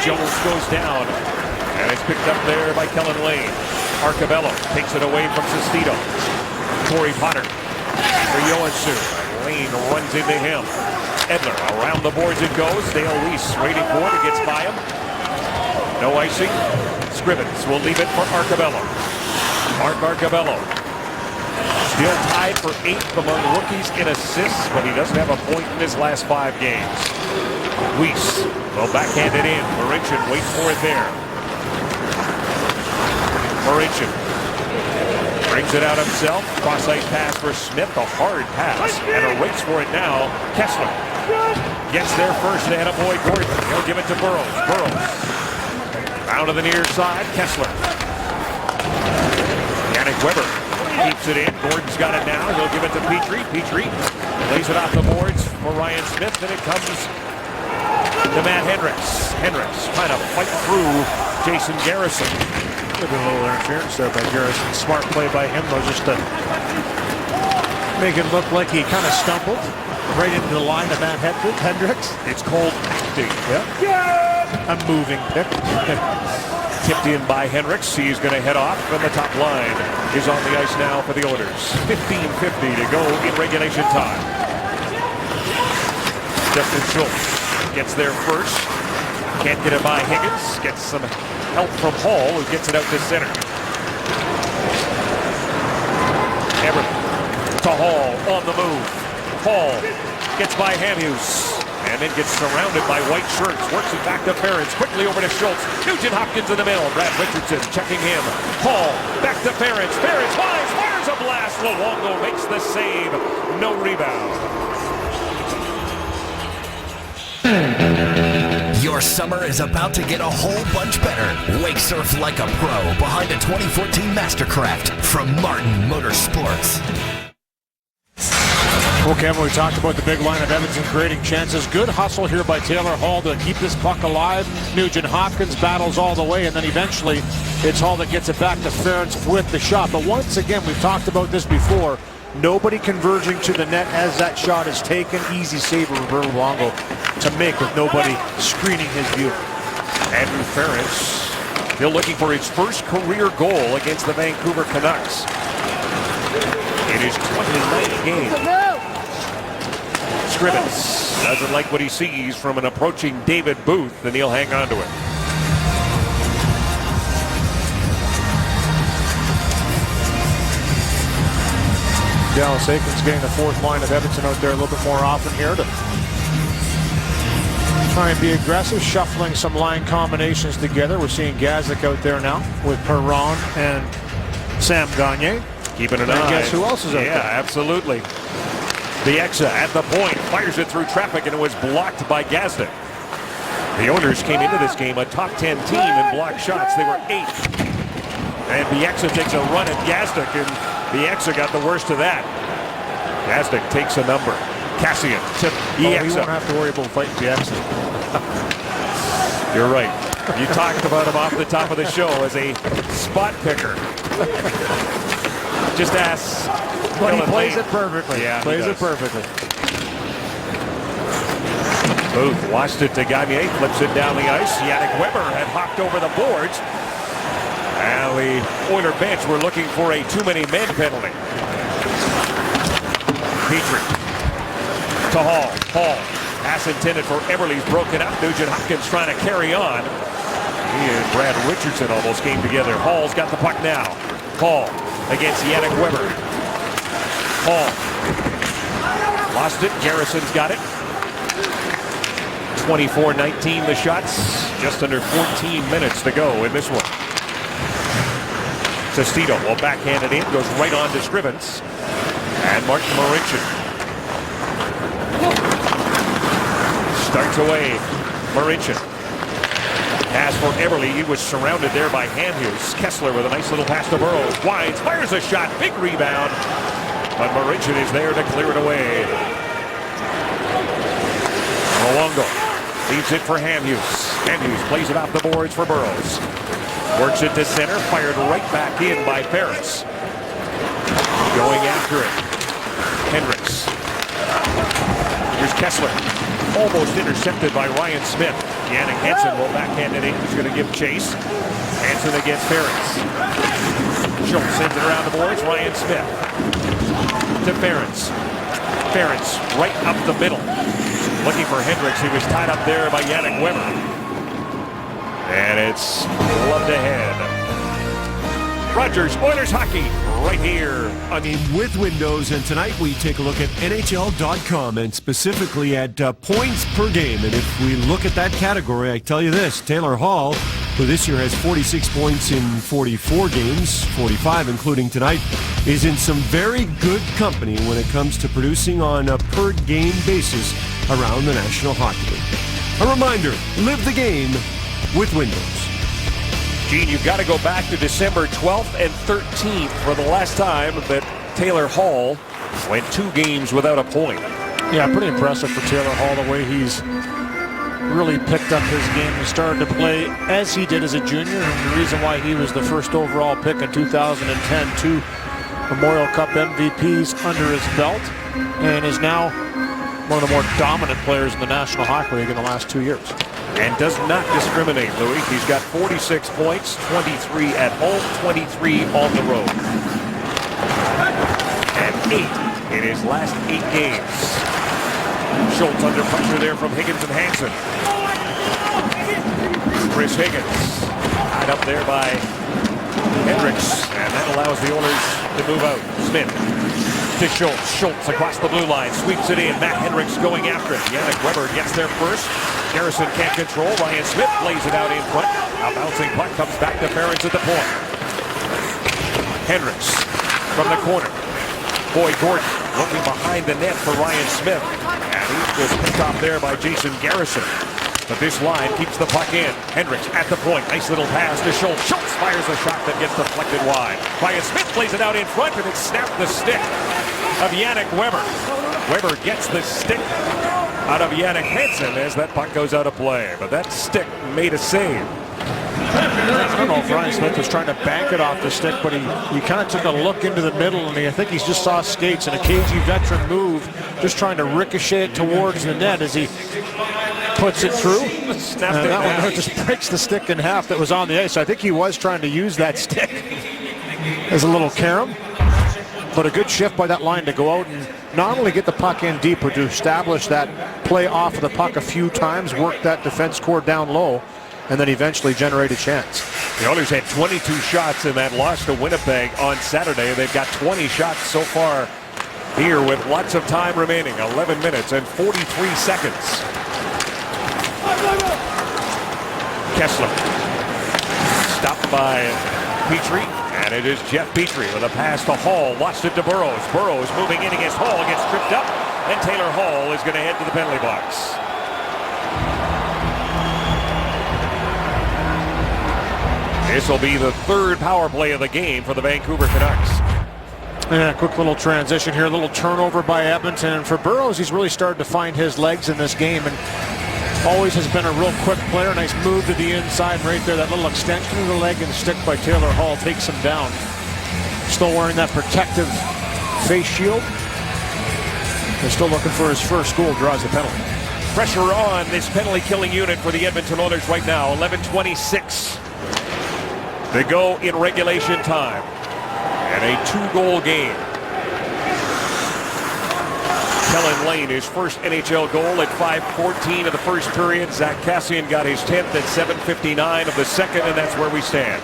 Jones goes down, and it's picked up there by Kellen Lane. Arcabello takes it away from Sestito. Corey Potter for Yoansu. Lane runs into him. Edler around the boards it goes. Dale Weiss waiting for it, gets by him. No icing. Scrivens will leave it for Arcabello. Mark Arcabello still tied for 8th among rookies in assists, but he doesn't have a point in his last 5 games. Weiss will backhand it in. Marincin waits for it there. Marincin brings it out himself. Cross-ice pass for Smith. A hard pass. And a race for it now. Kessler gets there first ahead of Boyd Gordon. He'll give it to Burrows. Burrows down to the near side. Kessler. Yannick Weber keeps it in. Gordon's got it now. He'll give it to Petrie. Petrie lays it off the boards for Ryan Smith. Then it comes to Matt Hendricks. Hendricks trying to fight through Jason Garrison. A little interference there by Garrison. Smart play by him, though, just to make it look like he kind of stumbled right into the line of Matt Hendricks. It's called acting. A moving pick. Tipped in by Hendricks. He's going to head off, and the top line is on the ice now for the Oilers. 15:50 to go in regulation time. Justin Schultz gets there first. Can't get it by Higgins. Gets some help from Hall, who gets it out to center. Everett to Hall on the move. Hall gets by Hamhuis. And then gets surrounded by white shirts. Works it back to Ference. Quickly over to Schultz. Nugent Hopkins in the middle. Brad Richardson checking him. Hall back to Ference. Ference fires a blast. Luongo makes the save. No rebound. Your summer is about to get a whole bunch better. Wake surf like a pro behind a 2014 Mastercraft from Martin Motorsports. Well, Kevin, we talked about the big line of Edmonton creating chances. Good hustle here by Taylor Hall to keep this puck alive. Nugent Hopkins battles all the way, and then eventually it's Hall that gets it back to Ference with the shot. But once again, we've talked about this before. Nobody converging to the net as that shot is taken. Easy save of Roberto Luongo to make with nobody screening his view. Andrew Ference still looking for his first career goal against the Vancouver Canucks in his 29th game. Scrivens doesn't like what he sees from an approaching David Booth, and he'll hang on to it. Dallas Eakins getting the 4th line of Edmonton out there a little bit more often here to try and be aggressive, shuffling some line combinations together. We're seeing Gazik out there now with Perron and Sam Gagne. Keeping an eye. And guess who else is out there? Yeah, absolutely. Bieksa at the point, fires it through traffic, and it was blocked by Gazdic. The Oilers came into this game a top 10 team in blocked shots. They were 8th. And Bieksa takes a run at Gazdic, and Bieksa got the worst of that. Gazdic takes a number. Kassian to Bieksa. He won't have to worry about fighting Bieksa. You're right. You talked about him off the top of the show as a spot picker. Just ask. But he plays it perfectly. Yeah, plays it perfectly. Booth watched it to Gagne, flips it down the ice. Yannick Weber had hopped over the boards. And the Oiler bench were looking for a too-many-men penalty. Petrie to Hall. Hall. Pass intended for Eberle's broken up. Nugent Hopkins trying to carry on. He and Brad Richardson almost came together. Hall's got the puck now. Hall against Yannick Weber. Hall. Lost it. Garrison's got it. 24-19 the shots. Just under 14 minutes to go in this one. Sestito will backhand it in. Goes right on to Scrivens. And Martin Marincin. Starts away. Marincin. Pass for Eberle. He was surrounded there by Hamhuis. Kessler with a nice little pass to Burrows. Winds. Fires a shot. Big rebound. But Marincin is there to clear it away. Luongo leaves it for Hamhuis. Hamhuis plays it off the boards for Burrows. Works it to center. Fired right back in by Ferris. Going after it. Hendricks. Here's Kessler. Almost intercepted by Ryan Smith. Jannik Hansen will backhand it in. He's going to give chase. Hansen against Ferris. Schultz sends it around the boards. Ryan Smith to Ferris. Ferris right up the middle. Looking for Hendricks. He was tied up there by Yannick Weber. And it's gloved ahead. Rogers Oilers hockey right here on the With Windows, and tonight we take a look at NHL.com and specifically at points per game. And if we look at that category, I tell you this, Taylor Hall, who this year has 46 points in 44 games, 45 including tonight, is in some very good company when it comes to producing on a per game basis around the National Hockey League. A reminder, live the game with Windows. Gene, you've got to go back to December 12th and 13th for the last time that Taylor Hall went 2 games without a point. Yeah, pretty impressive for Taylor Hall, the way he's really picked up his game and started to play as he did as a junior. And the reason why he was the first overall pick in 2010, 2 Memorial Cup MVPs under his belt, and is now one of the more dominant players in the National Hockey League in the last 2 years. And does not discriminate, Louis. He's got 46 points, 23 at home, 23 on the road. And 8 in his last 8 games. Schultz under pressure there from Higgins and Hansen. Chris Higgins tied up there by Hendricks. And that allows the Oilers to move out. Smith to Schultz. Schultz across the blue line. Sweeps it in. Matt Hendricks going after it. Yannick Weber gets there first. Garrison can't control. Ryan Smith lays it out in front. A bouncing puck comes back to Ferentz at the point. Hendricks from the corner. Boyd Gordon looking behind the net for Ryan Smith. And he was picked off there by Jason Garrison. But this line keeps the puck in. Hendricks at the point. Nice little pass to Schultz. Schultz fires a shot that gets deflected wide. Ryan Smith plays it out in front, and it snapped the stick of Yannick Weber. Weber gets the stick out of Jannik Hansen as that puck goes out of play. But that stick made a save. I don't know if Ryan Smith was trying to bank it off the stick, but he kind of took a look into the middle, and I think he just saw skates and a KG veteran move, just trying to ricochet it towards the net as he puts it through. Snapped and it that back. one just breaks the stick in half that was on the ice. So I think he was trying to use that stick as a little carom. But a good shift by that line to go out and not only get the puck in deep, but to establish that play off of the puck a few times, work that defense core down low, and then eventually generate a chance. The Oilers had 22 shots in that loss to Winnipeg on Saturday. They've got 20 shots so far here with lots of time remaining. 11 minutes and 43 seconds. Kessler stopped by Petrie. And it is Jeff Petrie with a pass to Hall. Lost it to Burrows. Burrows moving in against Hall. Gets tripped up. And Taylor Hall is going to head to the penalty box. This will be the third power play of the game for the Vancouver Canucks. Yeah, quick little transition here, a little turnover by Edmonton. And for Burrows, he's really started to find his legs in this game and always has been a real quick player. Nice move to the inside right there. That little extension of the leg and stick by Taylor Hall takes him down. Still wearing that protective face shield. They're still looking for his first goal, draws the penalty. Pressure on this penalty-killing unit for the Edmonton Oilers right now. 11:26 to go in regulation time. And a 2-goal game. Kellen Lane, his first NHL goal at 5:14 of the first period. Zach Kassian got his 10th at 7:59 of the second, and that's where we stand.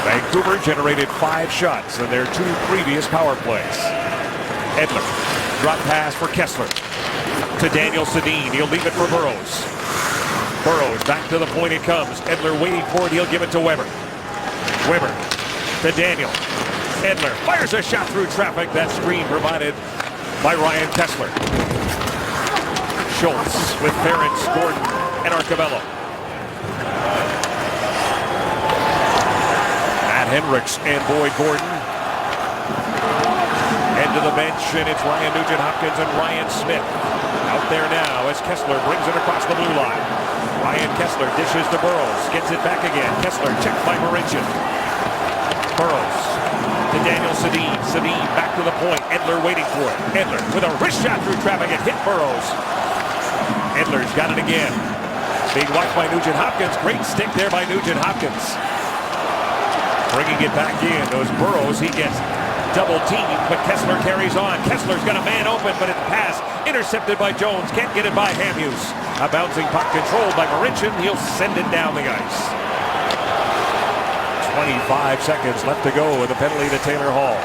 Vancouver generated 5 shots in their 2 previous power plays. Edler, drop pass for Kessler. To Daniel Sedin. He'll leave it for Burrows. Burrows back to the point it comes. Edler waiting for it. He'll give it to Weber. Weber to Daniel. Edler fires a shot through traffic. That screen provided by Ryan Kessler. Schultz with Ferentz, Gordon, and Arcabello. Matt Hendricks and Boyd Gordon. Head to the bench, and it's Ryan Nugent-Hopkins and Ryan Smith. Out there now as Kessler brings it across the blue line. Ryan Kessler dishes to Burrows. Gets it back again. Kessler checked by Marincin. Burrows to Daniel Sedin. Sedin back to the point. Edler waiting for it. Edler with a wrist shot through traffic. It hit Burrows. Edler's got it again. Being watched by Nugent-Hopkins. Great stick there by Nugent-Hopkins. Bringing it back in. Those Burrows. He gets double teamed, but Kessler carries on. Kessler's got a man open, but it's pass intercepted by Jones. Can't get it by Hamhuis. A bouncing puck controlled by Marincin. He'll send it down the ice. 25 seconds left to go with a penalty to Taylor Hall.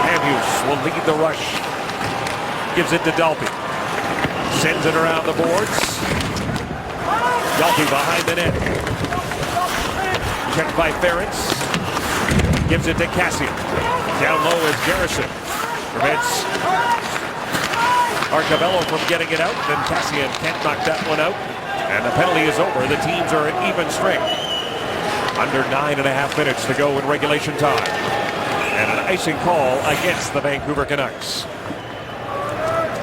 Hamhuis will lead the rush. Gives it to Dalby. Sends it around the boards. Dalby behind the net. Checked by Ferentz. Gives it to Kassian. Down low is Garrison. Prevents Arcabello from getting it out. Then Kassian can't knock that one out. And the penalty is over. The teams are at even strength. Under 9.5 minutes to go in regulation time. And an icing call against the Vancouver Canucks.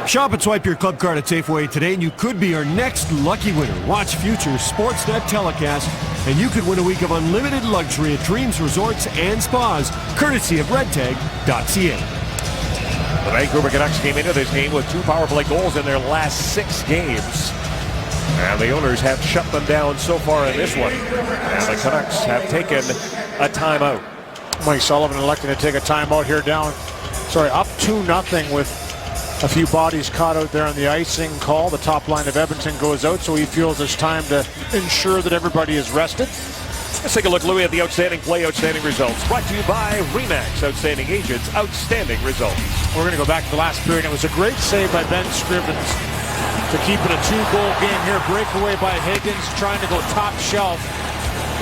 Shop and swipe your club card at Safeway today, and you could be our next lucky winner. Watch future Sportsnet telecast, and you could win a week of unlimited luxury at Dreams Resorts and Spas, courtesy of redtag.ca. The Vancouver Canucks came into this game with 2 power play goals in their last 6 games. And the Oilers have shut them down so far in this one. And the Canucks have taken a timeout. Mike Sullivan electing to take a timeout here up 2-0 with a few bodies caught out there on the icing call. The top line of Edmonton goes out, so he feels it's time to ensure that everybody is rested. Let's take a look, Louis, at the outstanding play, outstanding results. Brought to you by RE/MAX, outstanding agents, outstanding results. We're going to go back to the last period. It was a great save by Ben Scrivens to keep it a 2-goal game here. Breakaway by Higgins, trying to go top shelf.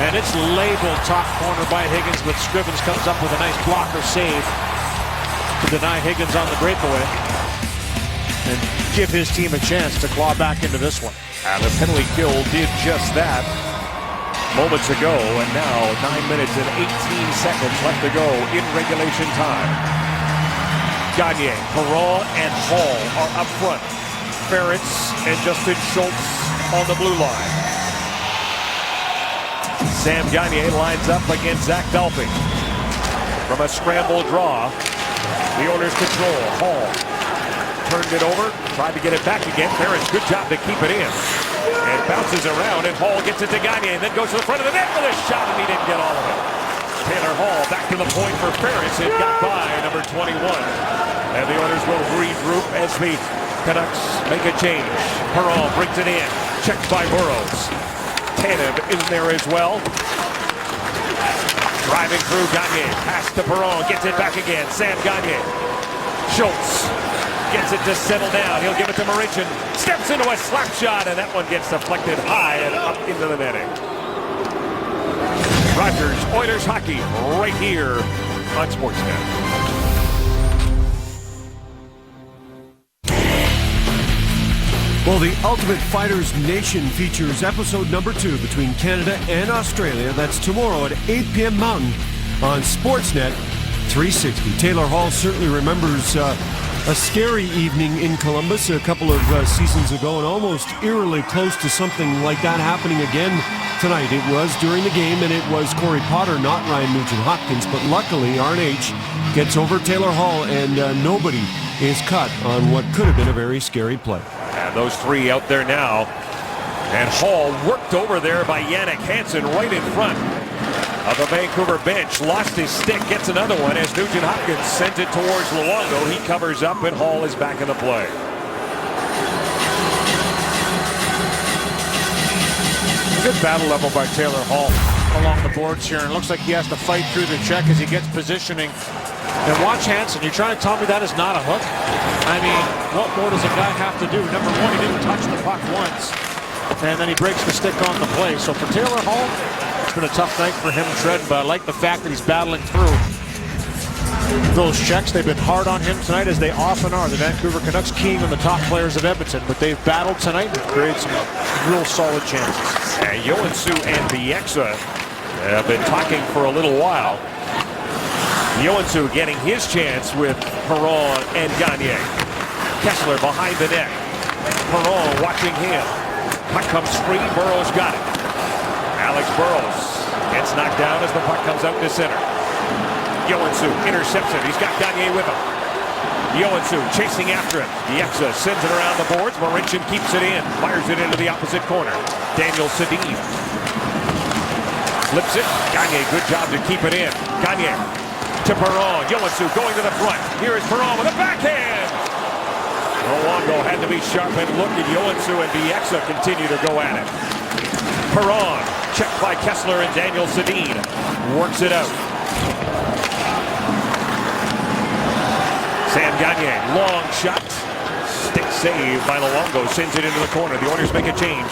And it's labeled top corner by Higgins, but Scrivens comes up with a nice blocker save to deny Higgins on the breakaway and give his team a chance to claw back into this one. And the penalty kill did just that moments ago, and now 9 minutes and 18 seconds left to go in regulation time. Gagne, Perron, and Hall are up front. Ferentz and Justin Schultz on the blue line. Sam Gagne lines up against Zach Dalby. From a scramble draw, the Oilers control. Hall turned it over, tried to get it back again. Ferentz, good job to keep it in. And bounces around, and Hall gets it to Gagne, and then goes to the front of the net with a shot, and he didn't get all of it. Taylor Hall back to the point for Ferentz, and got by number 21. And the Oilers will regroup as the Canucks make a change. Perron brings it in, checked by Burrows. Tanev in there as well. Driving through Gagne, pass to Perron, gets it back again. Sam Gagne. Schultz gets it to settle down. He'll give it to Marincin. Steps into a slap shot, and that one gets deflected high and up into the netting. Rogers, Oilers hockey, right here on Sportsnet. Well, the Ultimate Fighters Nation features episode number 2 between Canada and Australia. That's tomorrow at 8 p.m. Mountain on Sportsnet 360. Taylor Hall certainly remembers a scary evening in Columbus a couple of seasons ago, and almost eerily close to something like that happening again tonight. It was during the game, and it was Corey Potter, not Ryan Nugent-Hopkins, but luckily RNH gets over Taylor Hall, and nobody is cut on what could have been a very scary play. And those three out there now. And Hall worked over there by Jannik Hansen right in front of the Vancouver bench. Lost his stick, gets another one as Nugent-Hopkins sends it towards Luongo. He covers up, and Hall is back in the play. Good battle level by Taylor Hall along the boards here. And it looks like he has to fight through the check as he gets positioning. And watch Hansen. You're trying to tell me that is not a hook? I mean, what more does a guy have to do? Number one, he didn't touch the puck once. And then he breaks the stick on the play. So for Taylor Hall, it's been a tough night for him treading, but I like the fact that he's battling through those checks. They've been hard on him tonight, as they often are. The Vancouver Canucks keying on the top players of Edmonton, but they've battled tonight and created some real solid chances. And Joensuu and Bieksa have been talking for a little while. Joensuu getting his chance with Perron and Gagne. Kessler behind the net. Perron watching him. Puck comes free. Burrows got it. Alex Burrows gets knocked down as the puck comes out to center. Joensuu intercepts it. He's got Gagne with him. Joensuu chasing after him. Bieksa sends it around the boards. Marincin keeps it in. Fires it into the opposite corner. Daniel Sedin flips it. Gagne, good job to keep it in. Gagne to Perron. Joensuu going to the front. Here is Perron with a backhand. Luongo had to be sharp and look at Joensuu, and Bieksa continue to go at it. Perron checked by Kessler, and Daniel Sedin works it out. Sam Gagne, long shot. Stick save by Luongo, sends it into the corner. The Oilers make a change.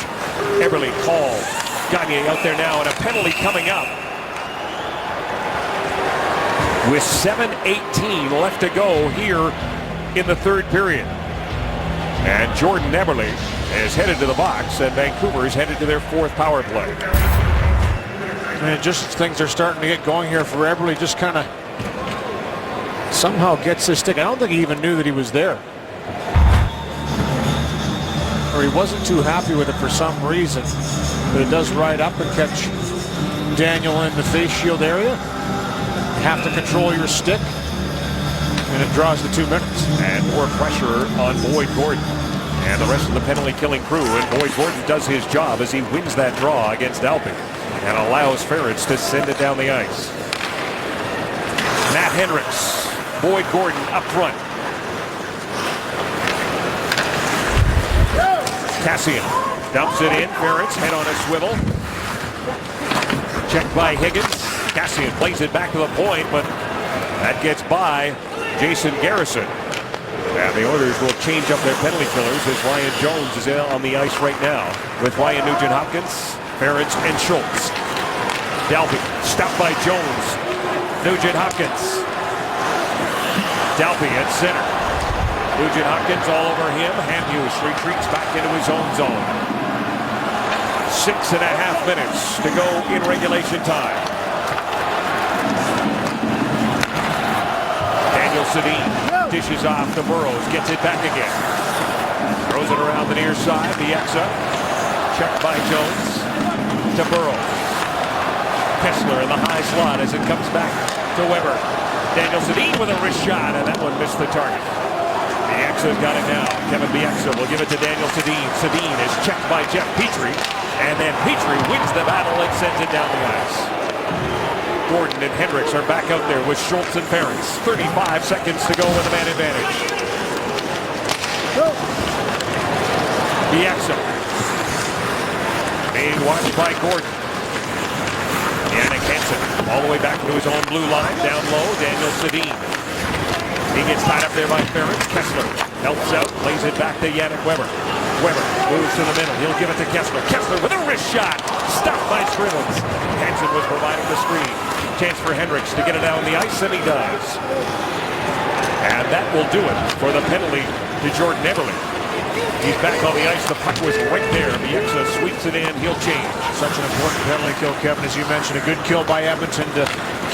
Eberle called. Gagne out there now, and a penalty coming up. With 7:18 left to go here in the third period. And Jordan Eberle is headed to the box, and Vancouver is headed to their fourth power play. And just things are starting to get going here for Eberle. Just kind of somehow gets his stick. I don't think he even knew that he was there. Or he wasn't too happy with it for some reason. But it does ride up and catch Daniel in the face shield area. You have to control your stick, and it draws the 2 minutes. And more pressure on Boyd Gordon and the rest of the penalty-killing crew. And Boyd Gordon does his job as he wins that draw against Alpy and allows Ference to send it down the ice. Matt Hendricks, Boyd Gordon up front. Cassian dumps it in. Ference head on a swivel. Checked by Higgins. Cassian plays it back to the point, but that gets by Jason Garrison. And the Oilers will change up their penalty killers as Ryan Jones is on the ice right now with Ryan Nugent-Hopkins, Ference, and Schultz. Dalby stopped by Jones. Nugent-Hopkins. Dalby at center. Nugent-Hopkins all over him. Hamhuis retreats back into his own zone. 6.5 minutes to go in regulation time. Daniel Sedin dishes off to Burrows, gets it back again. Throws it around the near side. Bieksa checked by Jones to Burrows. Kessler in the high slot as it comes back to Weber. Daniel Sedin with a wrist shot, and that one missed the target. Bieksa's got it now. Kevin Bieksa will give it to Daniel Sedin. Sedin is checked by Jeff Petrie, and then Petrie wins the battle and sends it down the ice. Gordon and Hendricks are back out there with Schultz and Ference. 35 seconds to go with a man advantage. Bieksa being watched by Gordon. Jannik Hansen all the way back to his own blue line. Down low, Daniel Sedin. He gets tied up there by Ference. Kessler helps out, plays it back to Yannick Weber. Weber moves to the middle. He'll give it to Kessler. Kessler with a wrist shot. Stopped by Scrivens. Hansen was providing the screen. Chance for Hendricks to get it down the ice, and he does. And that will do it for the penalty to Jordan Eberle. He's back on the ice. The puck was right there. Bieksa sweeps it in. He'll change. Such an important penalty kill, Kevin, as you mentioned. A good kill by Edmonton to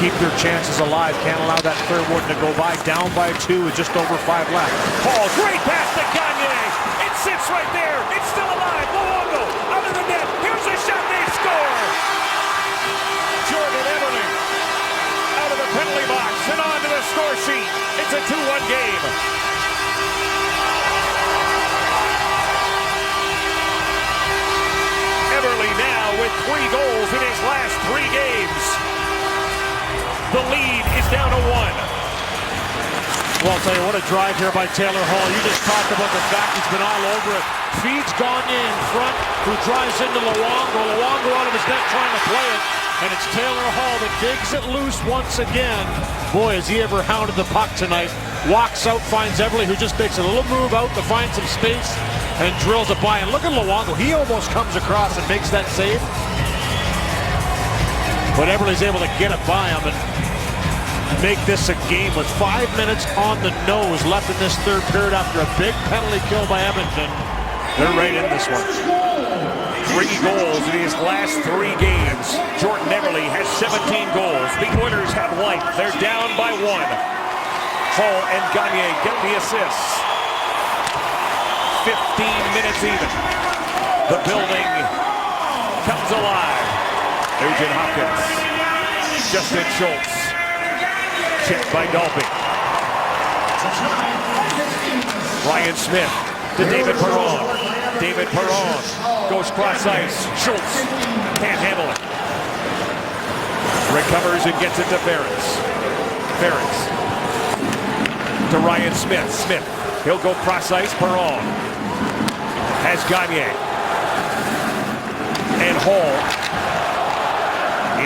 keep their chances alive. Can't allow that third one to go by. Down by 2 with just over 5 left. Hall, great pass to Gagne. It sits right there. It's still alive. Luongo out of the net. Here's a shot. They score. Jordan Eberle out of the penalty box and onto the score sheet. It's a 2-1 game. Eberle now with 3 goals in his last 3 games. The lead is down to 1. Well, I'll tell you, what a drive here by Taylor Hall. You just talked about the fact he's been all over it. Feeds Gagne in front, who drives into Luongo. Luongo out of his net trying to play it. And it's Taylor Hall that digs it loose once again. Boy, has he ever hounded the puck tonight. Walks out, finds Eberle, who just makes a little move out to find some space and drills it by. And look at Luongo. He almost comes across and makes that save. But Eberle's able to get it by him and make this a game with 5 minutes on the nose left in this third period after a big penalty kill by Edmonton. They're right in this one. 3 goals in his last 3 games. Jordan Eberle has 17 goals. The Oilers have life. They're down by 1. Hall and Gagne get the assists. 15 minutes even. The building comes alive. Nugent Hopkins. Justin Schultz. Checked by Dolby. Ryan Smith to David Perron. David Perron goes cross ice. Schultz can't handle it. Recovers and gets it to Ferentz. Ferentz to Ryan Smith. Smith, he'll go cross ice. Perron has Gagne. And Hall.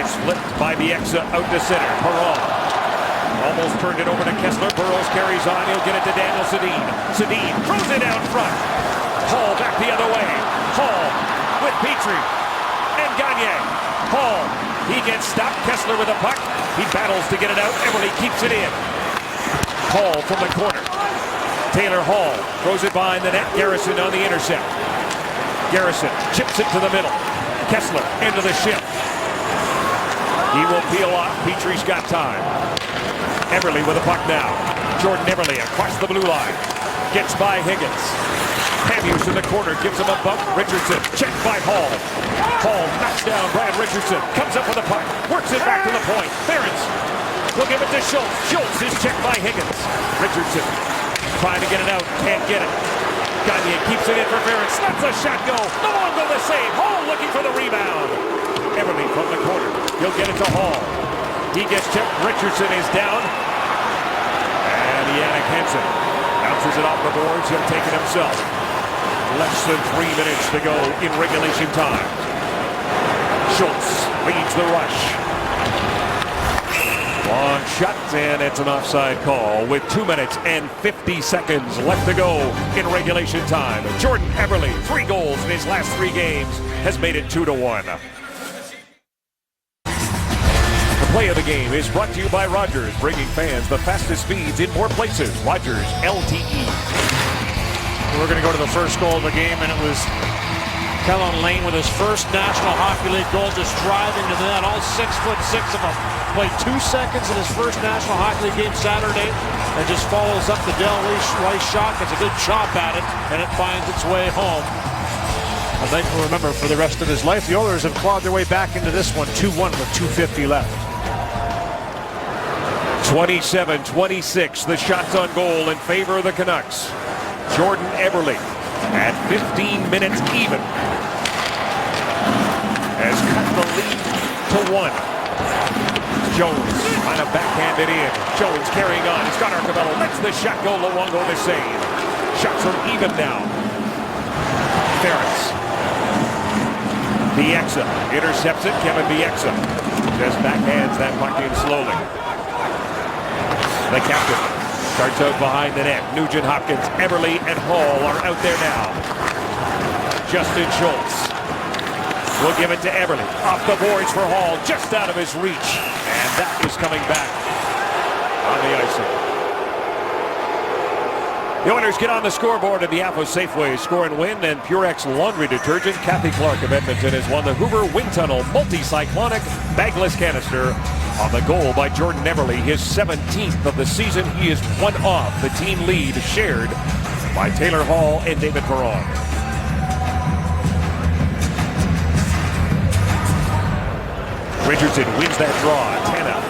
It's flipped by Bieksa out to center. Perron almost turned it over to Kessler. Burrows carries on. He'll get it to Daniel Sedin. Sedin throws it out front. Hall back the other way. Hall with Petrie and Gagne. Hall, he gets stopped. Kessler with a puck. He battles to get it out. Eberle keeps it in. Hall from the corner. Taylor Hall throws it behind the net. Garrison on the intercept. Garrison chips it to the middle. Kessler into the shift. He will peel off. Petrie's got time. Eberle with a puck now. Jordan Eberle across the blue line. Gets by Higgins. Hamhuis in the corner, gives him a bump. Richardson, checked by Hall. Hall knocks down Brad Richardson. Comes up with a puck. Works it back to the point. Ferentz will give it to Schultz. Schultz is checked by Higgins. Richardson trying to get it out. Can't get it. Gagne keeps it in for Ferentz. Lets a shot go. No one go the save. Hall looking for the rebound. Eberle from the corner. He'll get it to Hall. He gets checked. Richardson is down. And Jannik Hansen bounces it off the boards. He'll take it himself. Less than 3 minutes to go in regulation time. Schultz leads the rush. Long shot, and it's an offside call with 2 minutes and 50 seconds left to go in regulation time. Jordan Eberle, 3 goals in his last 3 games, has made it 2-1. The play of the game is brought to you by Rogers, bringing fans the fastest speeds in more places. Rogers LTE. We're going to go to the first goal of the game, and it was Kellen Lane with his first National Hockey League goal, just driving to the net. All 6'6" of him. Played 2 seconds in his first National Hockey League game Saturday, and just follows up the Del Weiss shot. Gets a good chop at it, and it finds its way home. A night we'll remember for the rest of his life. The Oilers have clawed their way back into this one, 2-1 with 2:50 left. 27-26, the shots on goal in favor of the Canucks. Jordan Eberle at 15 minutes even has cut the lead to 1. Jones trying to backhand it in. Jones carrying on. He's got Arcabello. Lets the shot go. Luongo the save. Shots are even now. Ferentz. Bieksa intercepts it. Kevin Bieksa just backhands that puck in slowly. The captain starts out behind the net. Nugent Hopkins, Eberle, and Hall are out there now. Justin Schultz will give it to Eberle. Off the boards for Hall, just out of his reach. And that was coming back on the icing. The Oilers get on the scoreboard at the Atlas Safeway Score and Win and Purex Laundry Detergent. Kathy Clark of Edmonton has won the Hoover Wind Tunnel Multi-Cyclonic Bagless Canister on the goal by Jordan Eberle, his 17th of the season. He is one off the team lead shared by Taylor Hall and David Perron. Richardson wins that draw. Tanev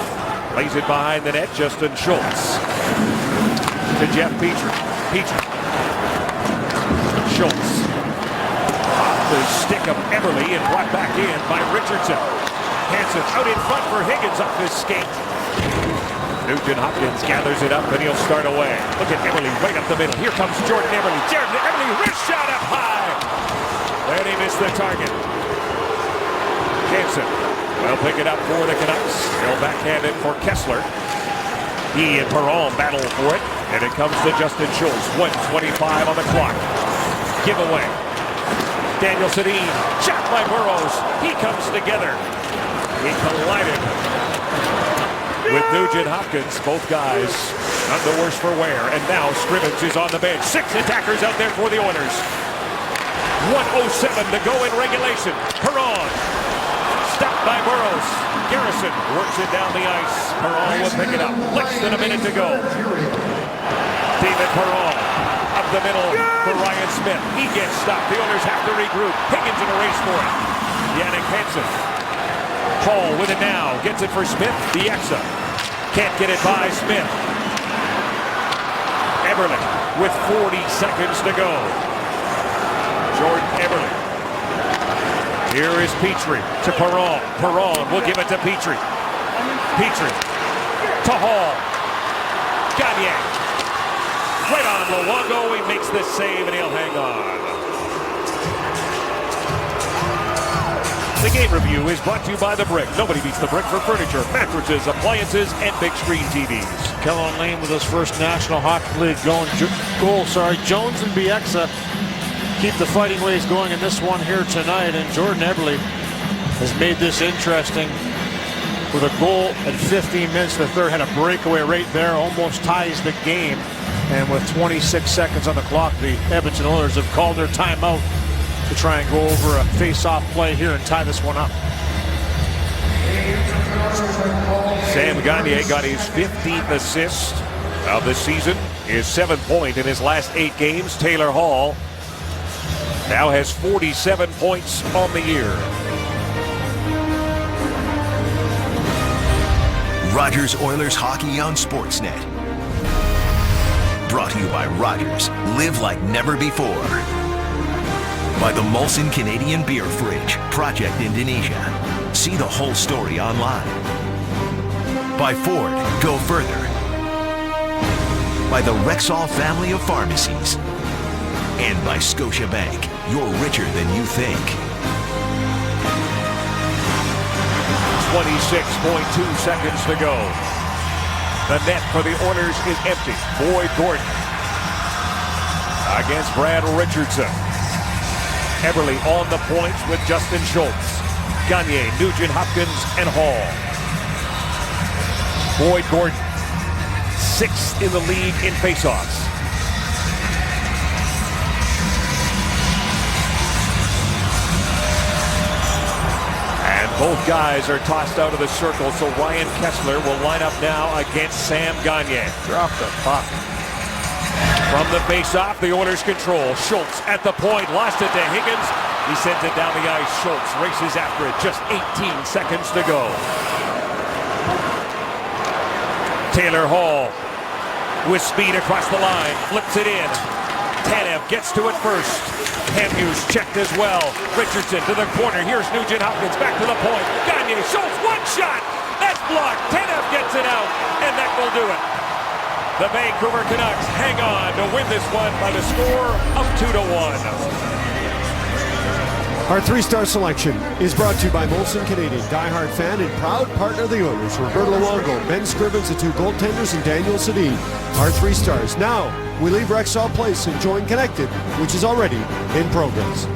lays it behind the net. Justin Schultz to Jeff Petrie. Schultz off the stick of Eberle and brought back in by Richardson. Hansen out in front for Higgins off his skate. Nugent Hopkins gathers it up and he'll start away. Look at Eberle right up the middle. Here comes Jordan Eberle. Jordan Eberle, wrist shot up high. And he missed the target. Hansen will pick it up for the Canucks. They'll backhand it for Kessler. He and Perron battle for it. And it comes to Justin Schultz. 1:25 on the clock. Giveaway. Daniel Sedin. Shot by Burrows. He comes together. He collided with Nugent Hopkins. Both guys none the worse for wear. And now Scrimmage is on the bench. 6 attackers out there for the Oilers. 1:07 to go in regulation. Perron. Stopped by Burrows. Garrison works it down the ice. Perron will pick it up. Less than a minute to go. David Perron up the middle for Ryan Smith. He gets stopped. The Oilers have to regroup. Higgins in a race for it. Yannick Hansen. Hall with it now. Gets it for Smith. Bieksa can't get it by Smith. Eberle with 40 seconds to go. Jordan Eberle. Here is Petrie to Perron. Perron will give it to Petrie. Petrie to Hall. Gagne. Right on Luongo. He makes the save and he'll hang on. The game review is brought to you by The Brick. Nobody beats The Brick for furniture, mattresses, appliances, and big screen TVs. Kellen Lane with his first National Hockey League goal. Jones and Bieksa keep the fighting ways going in this one here tonight, and Jordan Eberle has made this interesting with a goal at 15 minutes. The third had a breakaway right there, almost ties the game. And with 26 seconds on the clock, the Edmonton Oilers have called their timeout to try and go over a face-off play here and tie this one up. Sam Gagne got his 15th assist of the season, his 7th point in his last 8 games. Taylor Hall now has 47 points on the year. Rogers Oilers Hockey on Sportsnet. Brought to you by Rogers. Live like never before. By the Molson Canadian Beer Fridge, Project Indonesia. See the whole story online. By Ford, go further. By the Rexall family of pharmacies. And by Scotiabank, you're richer than you think. 26.2 seconds to go. The net for the Oilers is empty. Boyd Gordon against Brad Richardson. Eberle on the points with Justin Schultz. Gagne, Nugent Hopkins, and Hall. Boyd Gordon, 6th in the league in faceoffs. Both guys are tossed out of the circle, so Ryan Kessler will line up now against Sam Gagne. Drop the puck. From the face-off, the Oilers control. Schultz at the point, lost it to Higgins. He sends it down the ice. Schultz races after it. Just 18 seconds to go. Taylor Hall with speed across the line, flips it in. Tanev gets to it first. Hamhuis checked as well. Richardson to the corner. Here's Nugent Hopkins back to the point. Gagne, Schultz, one shot. That's blocked. Tanev gets it out, and that will do it. The Vancouver Canucks hang on to win this one by the score of 2-1. Our 3-star selection is brought to you by Molson Canadian, diehard fan and proud partner of the Oilers. Roberto Luongo, Ben Scrivens, the 2 goaltenders, and Daniel Sedin. Our 3 stars. Now, we leave Rexall Place and join Connected, which is already in progress.